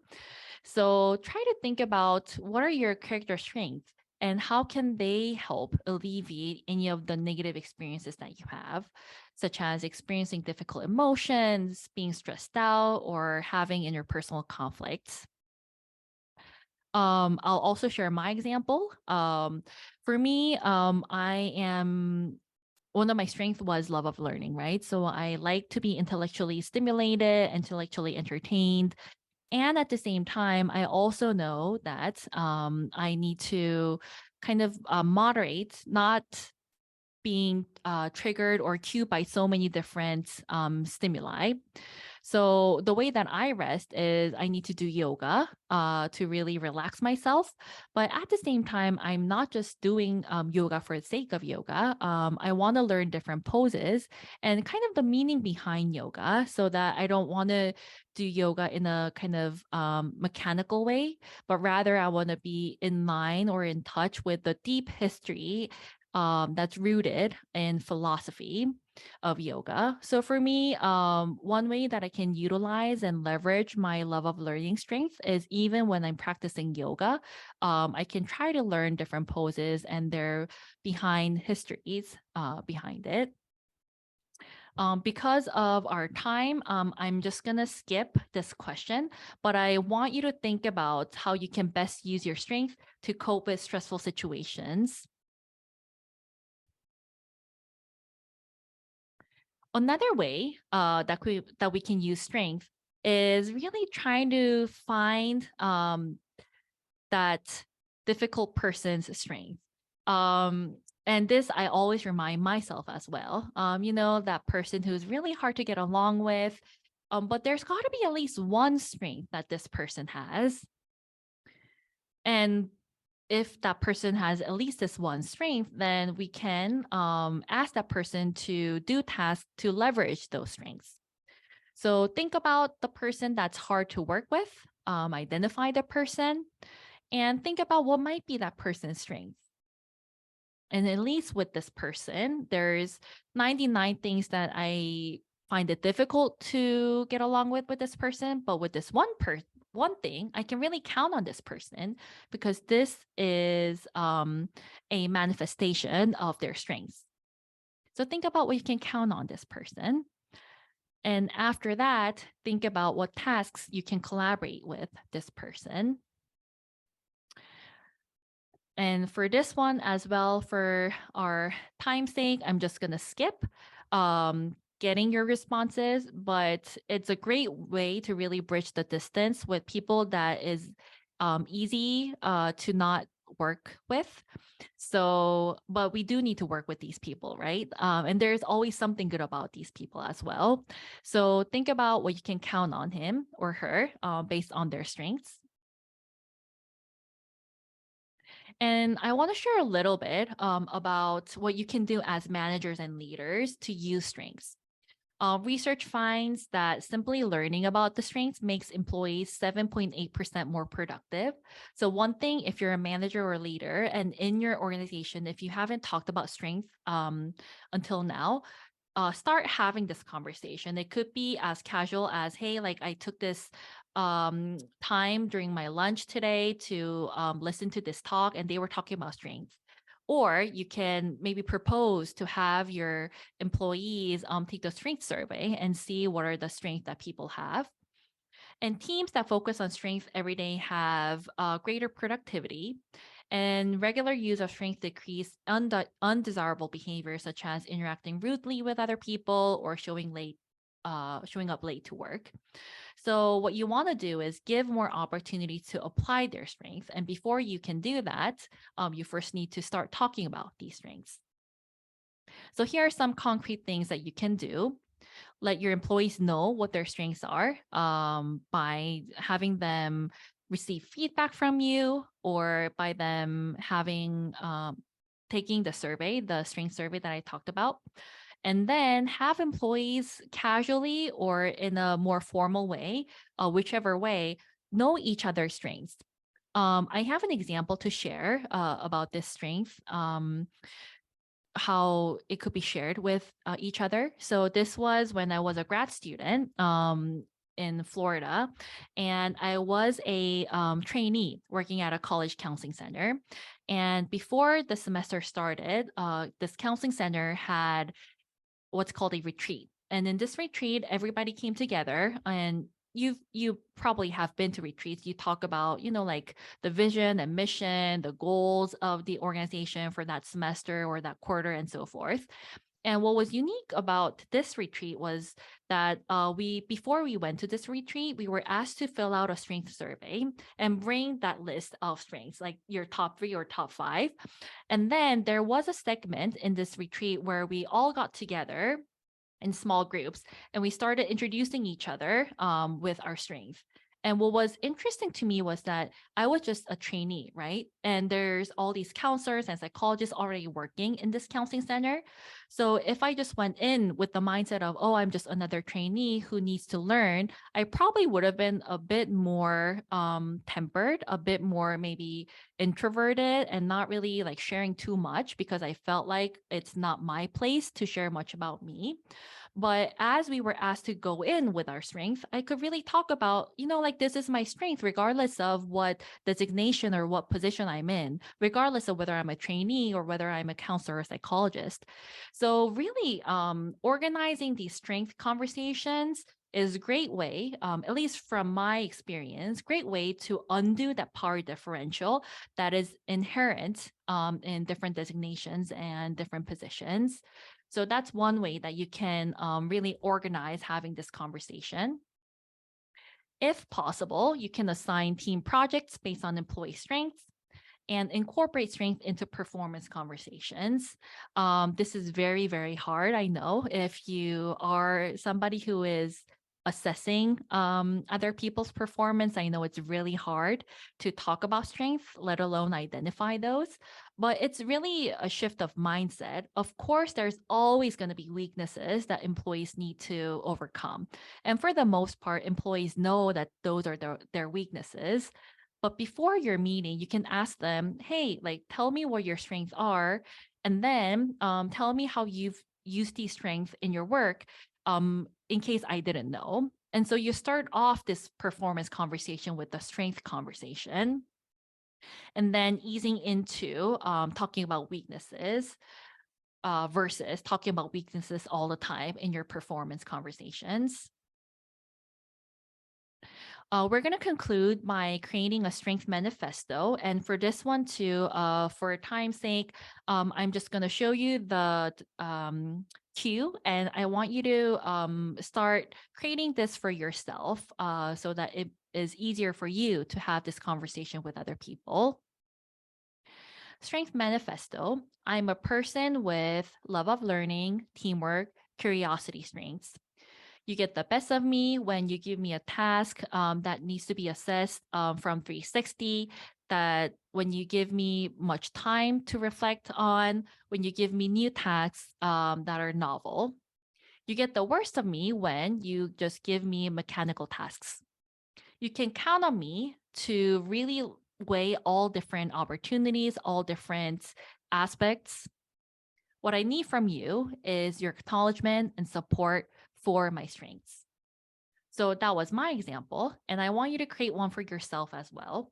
So try to think about what are your character strengths and how can they help alleviate any of the negative experiences that you have, such as experiencing difficult emotions, being stressed out, or having interpersonal conflicts. I'll also share my example. For me, I am one of my strengths was love of learning, right? So I like to be intellectually stimulated, intellectually entertained. And at the same time, I also know that I need to kind of moderate, not being triggered or cued by so many different stimuli. So the way that I rest is I need to do yoga to really relax myself. But at the same time, I'm not just doing yoga for the sake of yoga. I want to learn different poses and kind of the meaning behind yoga so that I don't want to do yoga in a kind of mechanical way, but rather I want to be in line or in touch with the deep history that's rooted in philosophy of yoga. So for me, one way that I can utilize and leverage my love of learning strength is even when I'm practicing yoga, I can try to learn different poses and their behind histories behind it. Because of our time, I'm just going to skip this question, but I want you to think about how you can best use your strength to cope with stressful situations. Another way that we can use strength is really trying to find that difficult person's strength. And this I always remind myself as well. That person who's really hard to get along with, but there's got to be at least one strength that this person has. And if that person has at least this one strength, then we can ask that person to do tasks to leverage those strengths. So think about the person that's hard to work with, identify the person, and think about what might be that person's strength. And at least with this person, there's 99 things that I find it difficult to get along with this person, but with this one thing, I can really count on this person because this is a manifestation of their strengths. So think about what you can count on this person. And after that, think about what tasks you can collaborate with this person. And for this one as well, for our time's sake, I'm just going to skip getting your responses, but it's a great way to really bridge the distance with people that is easy to not work with. So, but we do need to work with these people, right? And there's always something good about these people as well. So think about what you can count on him or her based on their strengths. And I want to share a little bit about what you can do as managers and leaders to use strengths. Research finds that simply learning about the strengths makes employees 7.8% more productive. So, one thing, if you're a manager or leader and in your organization, if you haven't talked about strength until now, start having this conversation. It could be as casual as, hey, like I took this time during my lunch today to listen to this talk and they were talking about strength. Or you can maybe propose to have your employees take the strength survey and see what are the strengths that people have. And teams that focus on strength every day have greater productivity, and regular use of strength decrease undesirable behaviors such as interacting rudely with other people or showing up late to work. So what you want to do is give more opportunity to apply their strength. And before you can do that, you first need to start talking about these strengths. So here are some concrete things that you can do. Let your employees know what their strengths are by having them receive feedback from you, or by them having taking the survey, the strength survey that I talked about. And then have employees casually or in a more formal way, whichever way, know each other's strengths. I have an example to share about this strength. How it could be shared with each other. So this was when I was a grad student in Florida, and I was a trainee working at a college counseling center. And before the semester started, this counseling center had what's called a retreat. And in this retreat, everybody came together, and you probably have been to retreats. You talk about, like the vision and mission, the goals of the organization for that semester or that quarter and so forth. And what was unique about this retreat was that before we went to this retreat, we were asked to fill out a strength survey and bring that list of strengths, like your top 3 or top 5. And then there was a segment in this retreat where we all got together in small groups, and we started introducing each other with our strength. And what was interesting to me was that I was just a trainee, right? And there's all these counselors and psychologists already working in this counseling center. So if I just went in with the mindset of, oh, I'm just another trainee who needs to learn, I probably would have been a bit more tempered, a bit more maybe introverted, and not really like sharing too much, because I felt like it's not my place to share much about me. But as we were asked to go in with our strength, I could really talk about, like this is my strength, regardless of what designation or what position I'm in, regardless of whether I'm a trainee or whether I'm a counselor or psychologist. So really organizing these strength conversations is a great way, at least from my experience, great way to undo that power differential that is inherent in different designations and different positions. So that's one way that you can really organize having this conversation. If possible, you can assign team projects based on employee strengths and incorporate strength into performance conversations. This is very, very hard. I know if you are somebody who is assessing other people's performance, I know it's really hard to talk about strength, let alone identify those. But it's really a shift of mindset. Of course, there's always going to be weaknesses that employees need to overcome. And for the most part, employees know that those are their weaknesses. But before your meeting, you can ask them, hey, like, tell me what your strengths are. And then tell me how you've used these strengths in your work in case I didn't know. And so you start off this performance conversation with the strength conversation, and then easing into talking about weaknesses versus talking about weaknesses all the time in your performance conversations. We're going to conclude by creating a strength manifesto. And for this one too, for time's sake, I'm just going to show you the cue, and I want you to start creating this for yourself so that it is easier for you to have this conversation with other people. Strength manifesto. I'm a person with love of learning, teamwork, curiosity strengths. You get the best of me when you give me a task that needs to be assessed from 360, that when you give me much time to reflect on, when you give me new tasks that are novel. You get the worst of me when you just give me mechanical tasks. You can count on me to really weigh all different opportunities, all different aspects. What I need from you is your acknowledgement and support for my strengths. So that was my example, and I want you to create one for yourself as well.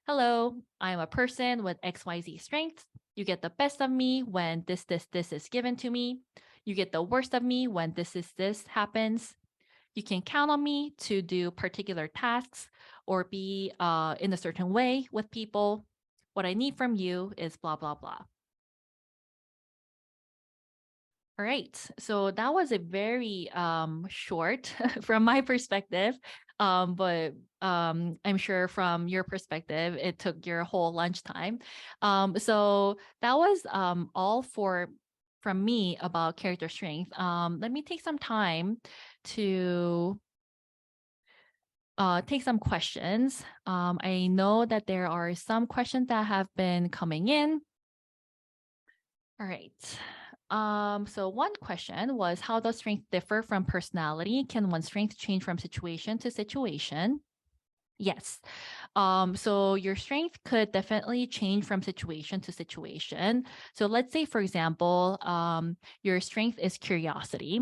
Hello, I'm a person with XYZ strengths. You get the best of me when this is given to me. You get the worst of me when this happens. You can count on me to do particular tasks or be in a certain way with people. What I need from you is blah, blah, blah. All right. So that was a very short from my perspective. But I'm sure from your perspective, it took your whole lunchtime. So that was all from me about character strength. Let me take some time to take some questions. I know that there are some questions that have been coming in. All right. So one question was, how does strength differ from personality? Can one's strength change from situation to situation? Yes. So your strength could definitely change from situation to situation. So let's say, for example, your strength is curiosity,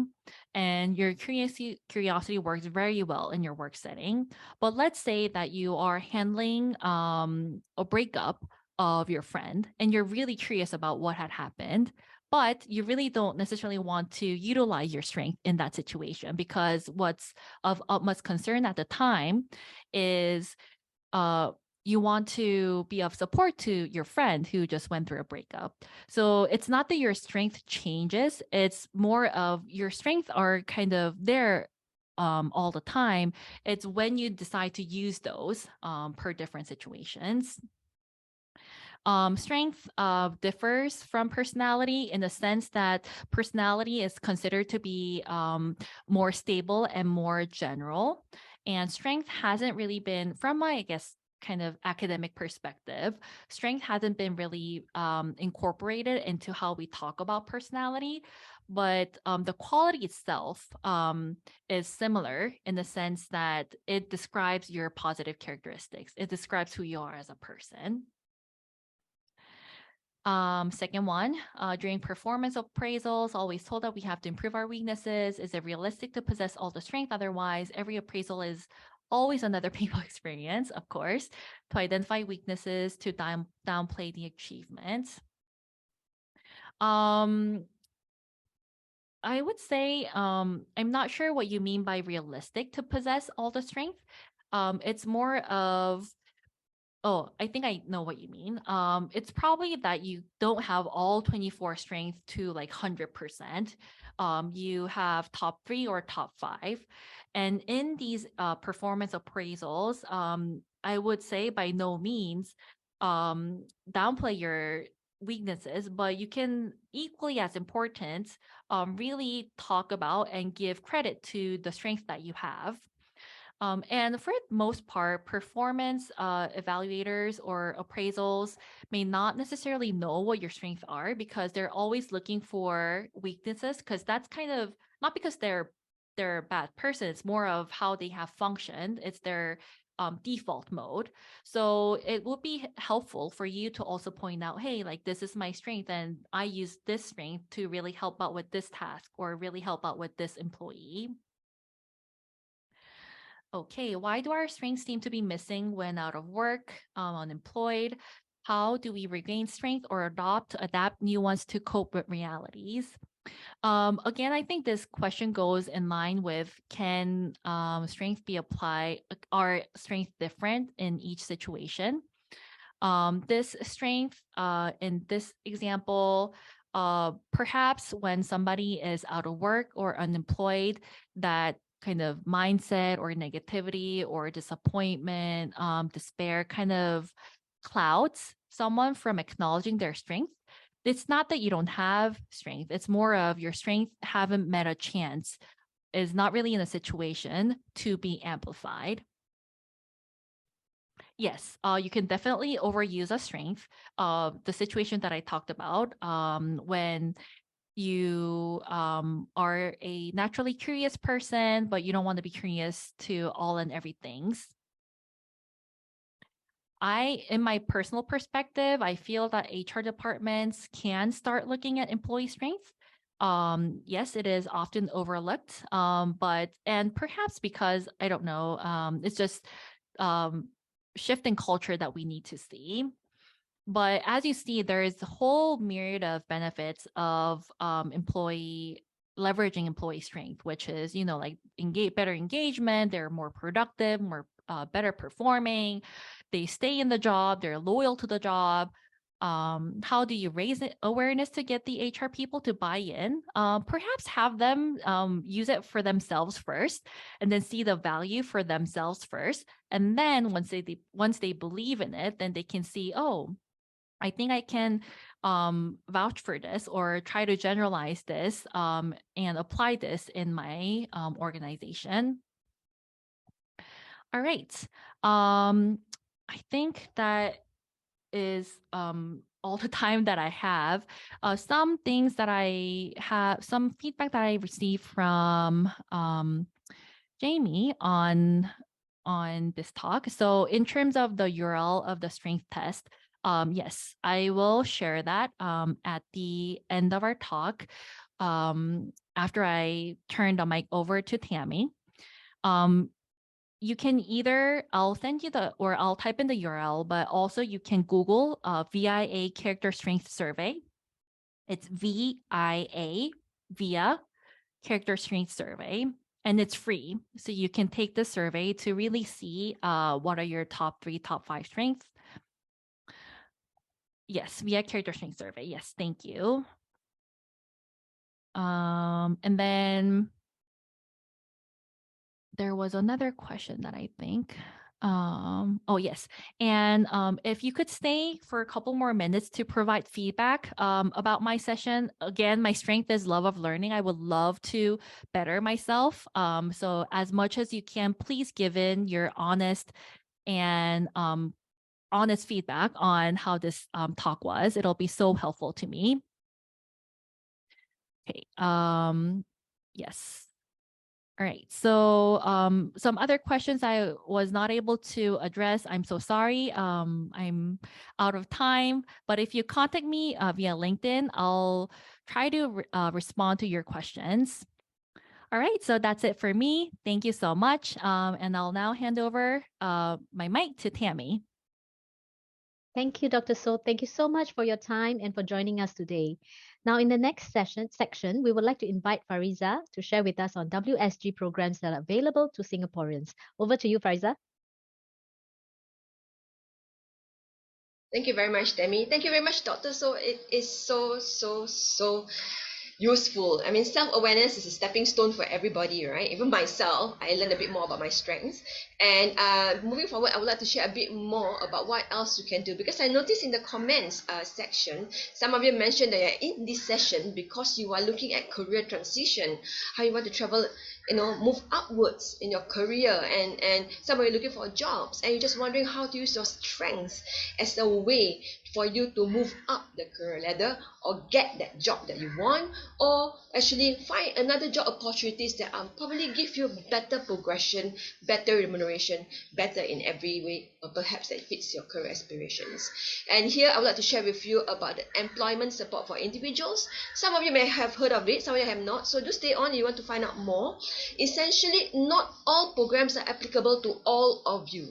and your curiosity works very well in your work setting. But let's say that you are handling a breakup of your friend, and you're really curious about what had happened. But you really don't necessarily want to utilize your strength in that situation, because what's of utmost concern at the time is uh you want to be of support to your friend who just went through a breakup. So it's not that your strength changes, it's more of your strengths are kind of there all the time. It's when you decide to use those per different situations. Strength differs from personality in the sense that personality is considered to be more stable and more general. And strength hasn't really been, from my, I guess, kind of academic perspective, strength hasn't been really incorporated into how we talk about personality. But the quality itself is similar in the sense that it describes your positive characteristics, it describes who you are as a person. Second one, during performance appraisals, always told that we have to improve our weaknesses. Is it realistic to possess all the strength? Otherwise, every appraisal is always another painful experience, of course, to identify weaknesses, to downplay the achievements. Um, I would say I'm not sure what you mean by realistic to possess all the strength. It's more of, oh, I think I know what you mean. It's probably that you don't have all 24 strength to like 100%. You have top 3 or top 5. And in these performance appraisals, I would say by no means downplay your weaknesses, but you can equally as important really talk about and give credit to the strength that you have. And for the most part, performance evaluators or appraisals may not necessarily know what your strengths are, because they're always looking for weaknesses, because that's kind of not because they're a bad person. It's more of how they have functioned. It's their default mode. So it would be helpful for you to also point out, hey, like this is my strength, and I use this strength to really help out with this task or really help out with this employee. Okay, why do our strengths seem to be missing when out of work, unemployed? How do we regain strength or adapt new ones to cope with realities? Again, I think this question goes in line with, can strength be applied? Are strengths different in each situation? This strength in this example, perhaps when somebody is out of work or unemployed, that kind of mindset or negativity or disappointment, despair kind of clouds someone from acknowledging their strength. It's not that you don't have strength, it's more of your strength haven't met a chance, is not really in a situation to be amplified. Yes, you can definitely overuse a strength. The situation that I talked about, when you are a naturally curious person, but you don't want to be curious to all and everything. In my personal perspective, I feel that HR departments can start looking at employee strengths. Yes, it is often overlooked, and perhaps because I don't know, it's just um, shift in culture that we need to see. But as you see, there is a whole myriad of benefits of employee leveraging employee strength, which is, like better engagement, they're more productive, more better performing, they stay in the job, they're loyal to the job. How do you raise awareness to get the HR people to buy in? Perhaps have them use it for themselves first, and then see the value for themselves first. And then once they believe in it, then they can see, oh, I think I can vouch for this or try to generalize this and apply this in my organization. All right. I think that is all the time that I have. Some things that I have, some feedback that I received from Jamie on this talk. So in terms of the URL of the strength test, yes, I will share that at the end of our talk after I turn the mic over to Tammy. You can either, I'll send you or I'll type in the URL, but also you can Google VIA Character Strength Survey. It's VIA, VIA Character Strength Survey, and it's free. So you can take the survey to really see what are your top 3, top 5 strengths. Yes, VIA Character Strength Survey. Yes, thank you. And then there was another question that I think. Oh, yes. And if you could stay for a couple more minutes to provide feedback about my session. Again, my strength is love of learning. I would love to better myself. So as much as you can, please give in your honest and honest feedback on how this talk was. It'll be so helpful to me. Okay. Yes. All right. So some other questions I was not able to address. I'm so sorry. I'm out of time. But if you contact me via LinkedIn, I'll try to respond to your questions. All right. So that's it for me. Thank you so much. And I'll now hand over my mic to Tammy. Thank you, Dr. So. Thank you so much for your time and for joining us today. Now, in the next section, we would like to invite Fariza to share with us on WSG programs that are available to Singaporeans. Over to you, Fariza. Thank you very much, Demi. Thank you very much, Doctor. So it is so useful. I mean, self-awareness is a stepping stone for everybody, right? Even myself, I learned a bit more about my strengths. And moving forward, I would like to share a bit more about what else you can do, because I noticed in the comments section, some of you mentioned that you're in this session because you are looking at career transition, how you want to travel, move upwards in your career, and some of you looking for jobs, and you're just wondering how to use your strengths as a way for you to move up the career ladder or get that job that you want, or actually find another job opportunities that probably give you better progression, better remuneration, better in every way, or perhaps that fits your career aspirations. And here I would like to share with you about the employment support for individuals. Some of you may have heard of it, some of you have not, so do stay on if you want to find out more. Essentially, not all programs are applicable to all of you,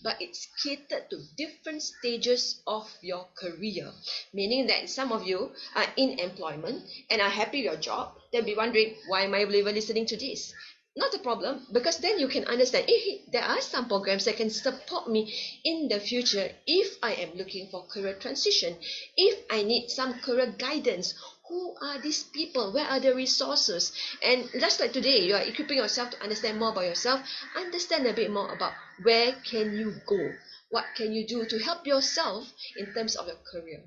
but it's catered to different stages of your career, meaning that some of you are in employment and are happy with your job. They'll be wondering, why am I even listening to this? Not a problem, because then you can understand, there are some programs that can support me in the future if I am looking for career transition, if I need some career guidance. Who are these people? Where are the resources? And just like today, you are equipping yourself to understand more about yourself, understand a bit more about where can you go, what can you do to help yourself in terms of your career.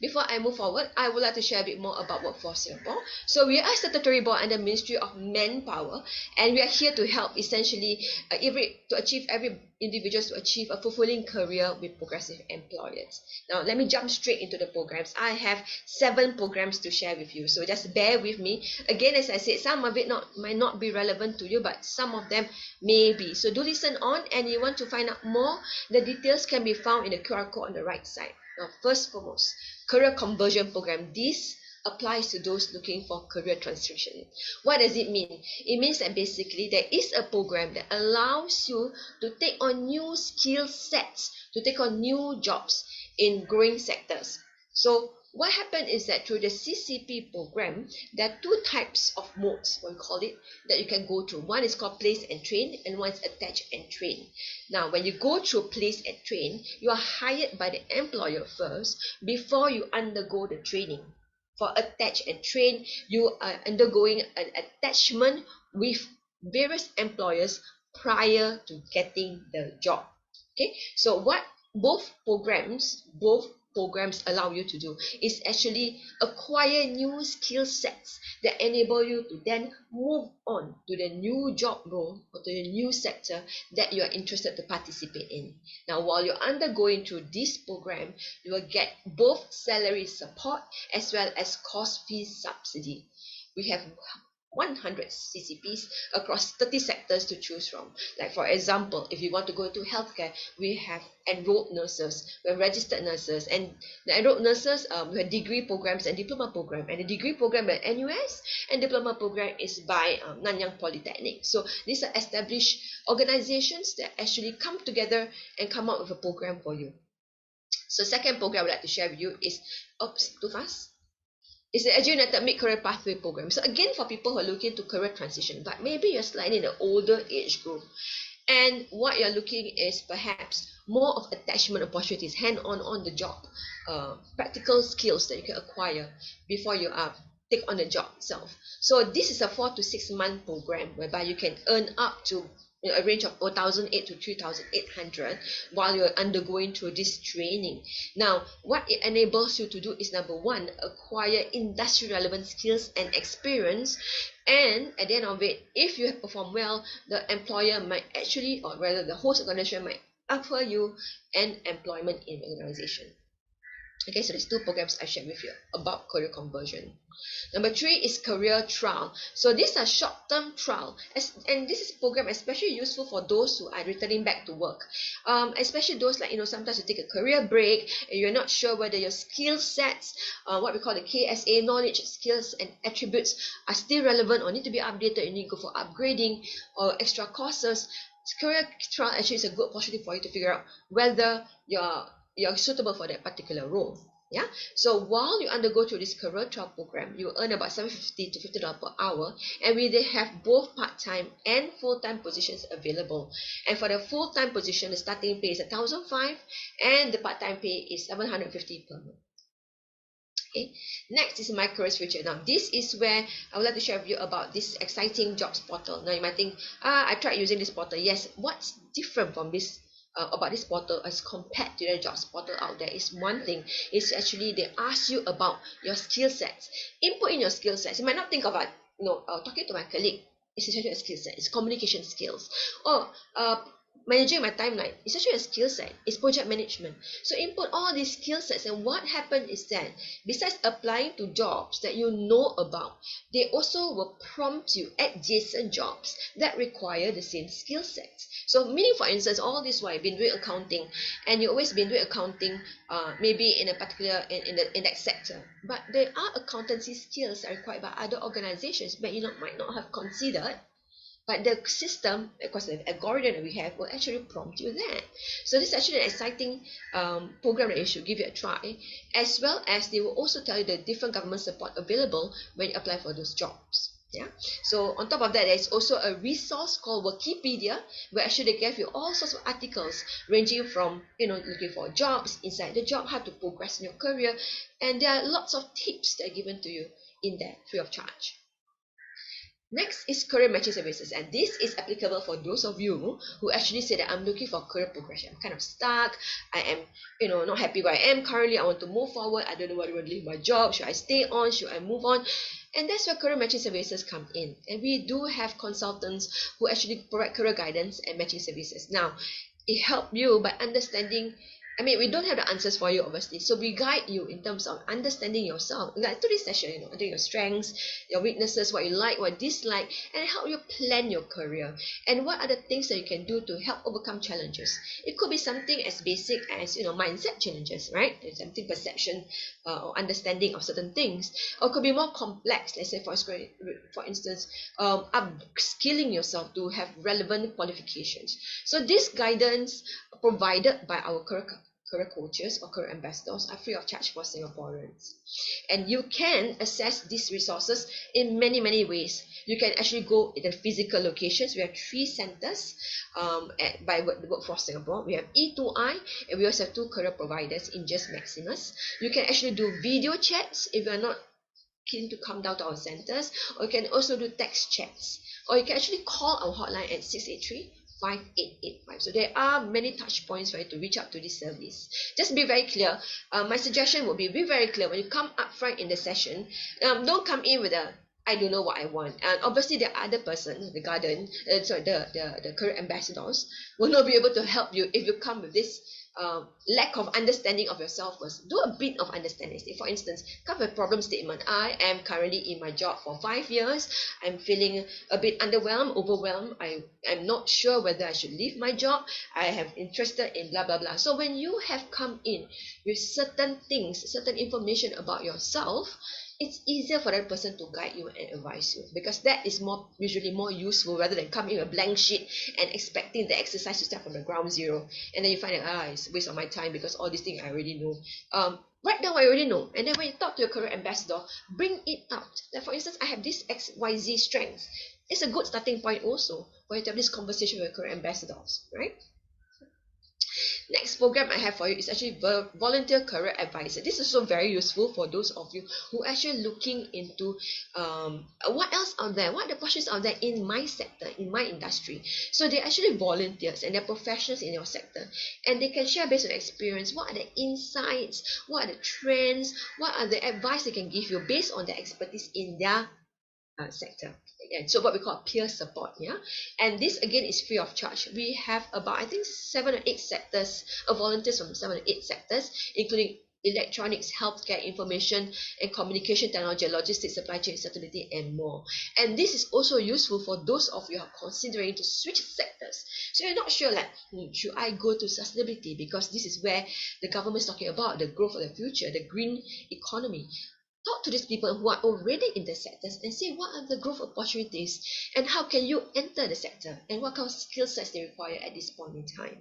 Before I move forward, I would like to share a bit more about Workforce Singapore. So we are a statutory board under Ministry of Manpower, and we are here to help essentially every individuals to achieve a fulfilling career with progressive employers. Now, let me jump straight into the programs. I have 7 programs to share with you, so just bear with me. Again, as I said, some of it might not be relevant to you, but some of them may be. So do listen on, and you want to find out more, the details can be found in the QR code on the right side. Now, first foremost, career conversion program. This applies to those looking for career transition. What does it mean? It means that basically there is a program that allows you to take on new skill sets, to take on new jobs in growing sectors. So what happened is that through the CCP program, there are two types of modes, what we call it, that you can go through. One is called place and train, and one is attach and train. Now, when you go through place and train, you are hired by the employer first before you undergo the training. For attach and train, you are undergoing an attachment with various employers prior to getting the job. Okay, so what both programs allow you to do is actually acquire new skill sets that enable you to then move on to the new job role or to the new sector that you are interested to participate in. Now, while you're undergoing through this program, you will get both salary support as well as course fee subsidy. We have 100 CCPs across 30 sectors to choose from. Like for example, if you want to go into healthcare, we have enrolled nurses, we have registered nurses, and the enrolled nurses, we have degree programs and diploma program, and the degree program at NUS and diploma program is by Nanyang Polytechnic. So these are established organizations that actually come together and come up with a program for you. So second program I would like to share with you is, oops, too fast. It's the Edge United Mid-Career Pathway Program. So again, for people who are looking to career transition, but maybe you're slightly in an older age group, and what you're looking is perhaps more of attachment opportunities, on the job, practical skills that you can acquire before you take on the job itself. So this is a 4 to 6 month program whereby you can earn up to a range of 1,800 to 3,800 while you're undergoing through this training. Now, what it enables you to do is, number one, acquire industry relevant skills and experience, and at the end of it, if you have performed well, the employer might actually, or rather the host organization might offer you an employment in the organization. Okay, so there's two programs I shared with you about career conversion. Number 3 is career trial. So these are short-term trial, and this is program especially useful for those who are returning back to work, especially those like, sometimes you take a career break and you're not sure whether your skill sets, what we call the KSA, knowledge, skills and attributes, are still relevant or need to be updated. You need to go for upgrading or extra courses. Career trial actually is a good opportunity for you to figure out whether you're suitable for that particular role. Yeah, so while you undergo through this career trial program, you earn about $7.50 to $50 per hour, and we have both part-time and full-time positions available. And for the full-time position, the starting pay is $1,500 and the part-time pay is $750 per month. Okay, next is my careers future. Now this is where I would like to share with you about this exciting jobs portal. Now you might think, I tried using this portal. Yes, what's different from this about this portal as compared to the jobs portal out there is one thing. It's actually they ask you about your skill sets. Input in your skill sets. You might not think about talking to my colleague. It's essentially a skill set. It's communication skills. Or managing my timeline. It's actually a skill set. It's project management. So input all these skill sets, and what happened is that besides applying to jobs that you know about, they also will prompt you adjacent jobs that require the same skill sets. So meaning, for instance, all this while you've been doing accounting, and you've always been doing accounting, maybe in a particular in that sector, but there are accountancy skills that are required by other organizations that you might not have considered. But the system, because the algorithm that we have, will actually prompt you that. So this is actually an exciting program that you should give it a try, as well as they will also tell you the different government support available when you apply for those jobs. Yeah. So on top of that, there's also a resource called Wikipedia, where actually they give you all sorts of articles ranging from looking for jobs, inside the job, how to progress in your career, and there are lots of tips that are given to you in there free of charge. Next is career matching services, and this is applicable for those of you who actually say that I'm looking for career progression. I'm kind of stuck. I am, not happy where I am currently. I want to move forward. I don't know what to do with my job. Should I stay on? Should I move on? And that's where career matching services come in. And we do have consultants who actually provide career guidance and matching services. Now, it helps you by understanding. We don't have the answers for you, obviously. So we guide you in terms of understanding yourself. Like today's session, understanding your strengths, your weaknesses, what you like, what you dislike, and help you plan your career. And what are the things that you can do to help overcome challenges? It could be something as basic as, mindset challenges, right? There's something perception or understanding of certain things. Or it could be more complex. Let's say, for instance, upskilling yourself to have relevant qualifications. So this guidance provided by our career career coaches or career ambassadors are free of charge for Singaporeans. And you can access these resources in many, many ways. You can actually go in the physical locations. We have 3 centers by Workforce Singapore. We have E2I, and we also have 2 career providers in Just Maximus. You can actually do video chats if you are not keen to come down to our centers, or you can also do text chats, or you can actually call our hotline at 683-5885. So there are many touch points for you to reach out to this service. Just be very clear. My suggestion would be very clear when you come up front in the session. Don't come in with a I don't know what I want. And obviously the other person, the career ambassadors will not be able to help you if you come with this lack of understanding of yourself first. Do a bit of understanding. For instance, come with a problem statement. I am currently in my job for 5 years. I'm feeling a bit underwhelmed, overwhelmed. I'm not sure whether I should leave my job. I have interested in blah blah blah. So when you have come in with certain things, certain information about yourself, it's easier for that person to guide you and advise you, because that is usually more useful rather than coming with a blank sheet and expecting the exercise to start from the ground zero, and then you find that it's a waste of my time because all these things I already know. Right now I already know, and then when you talk to your career ambassador, bring it out. That, for instance, I have this XYZ strength. It's a good starting point also for you to have this conversation with your career ambassadors, right? Next program I have for you is actually volunteer career advisor. This is also very useful for those of you who are actually looking into what else out there, what are the opportunities out there in my sector, in my industry. So they're actually volunteers and they're professionals in your sector, and they can share based on experience what are the insights, what are the trends, what are the advice they can give you based on their expertise in their sector. And so what we call peer support, yeah. And this again is free of charge. We have about, I think, 7 or 8 sectors, volunteers from 7 or 8 sectors, including electronics, healthcare, information and communication technology, logistics, supply chain, sustainability, and more. And this is also useful for those of you who are considering to switch sectors. So you're not sure, like, should I go to sustainability, because this is where the government is talking about the growth of the future, the green economy. Talk to these people who are already in the sectors and see what are the growth opportunities and how can you enter the sector and what kind of skill sets they require at this point in time.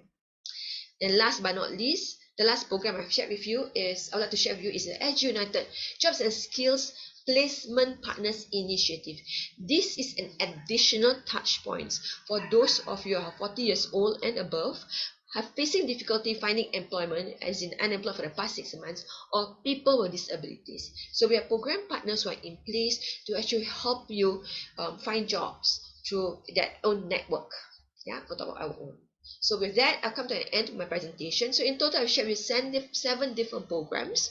And last but not least, the last program I've shared with you is, I would like to share with you, is the SG United Jobs and Skills Placement Partners Initiative. This is an additional touch point for those of you who are 40 years old and above, have facing difficulty finding employment, as in unemployed for the past 6 months, or people with disabilities. So we have program partners who are in place to actually help you find jobs through their own network, yeah, on top of our own. So with that, I've come to an end of my presentation. So in total, I've shared with 7 different programs: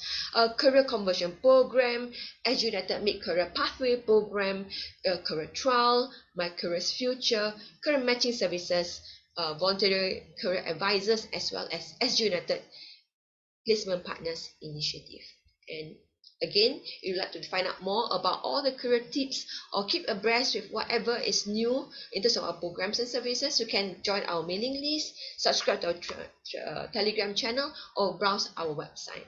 career conversion program, SG United Mid-Career Pathway program, career trial, My Career's Future, career matching services, voluntary career advisors, as well as SG United Placement Partners Initiative. And again, if you'd like to find out more about all the career tips or keep abreast with whatever is new in terms of our programs and services, you can join our mailing list, subscribe to our Telegram channel, or browse our website.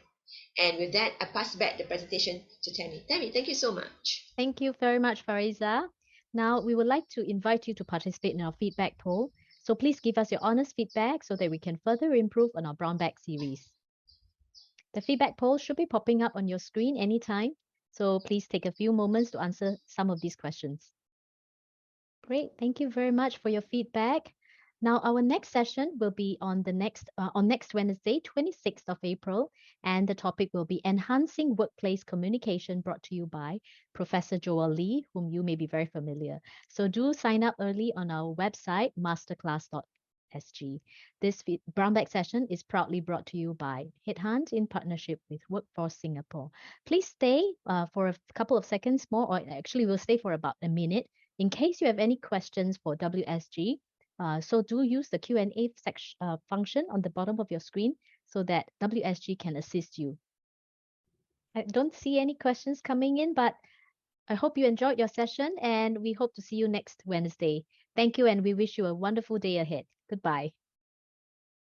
And with that, I pass back the presentation to Tammy. Tammy, thank you so much. Thank you very much, Fariza. Now, we would like to invite you to participate in our feedback poll. So please give us your honest feedback so that we can further improve on our brown bag series. The feedback poll should be popping up on your screen anytime. So please take a few moments to answer some of these questions. Great. Thank you very much for your feedback. Now, our next session will be on next Wednesday, 26th of April, and the topic will be Enhancing Workplace Communication, brought to you by Professor Joel Lee, whom you may be very familiar. So do sign up early on our website, masterclass.sg. This brown bag session is proudly brought to you by HeadHunt in partnership with Workforce Singapore. Please stay for a couple of seconds more, or actually we'll stay for about a minute, in case you have any questions for WSG. So do use the Q&A function on the bottom of your screen so that WSG can assist you. I don't see any questions coming in, but I hope you enjoyed your session, and we hope to see you next Wednesday. Thank you, and we wish you a wonderful day ahead. Goodbye.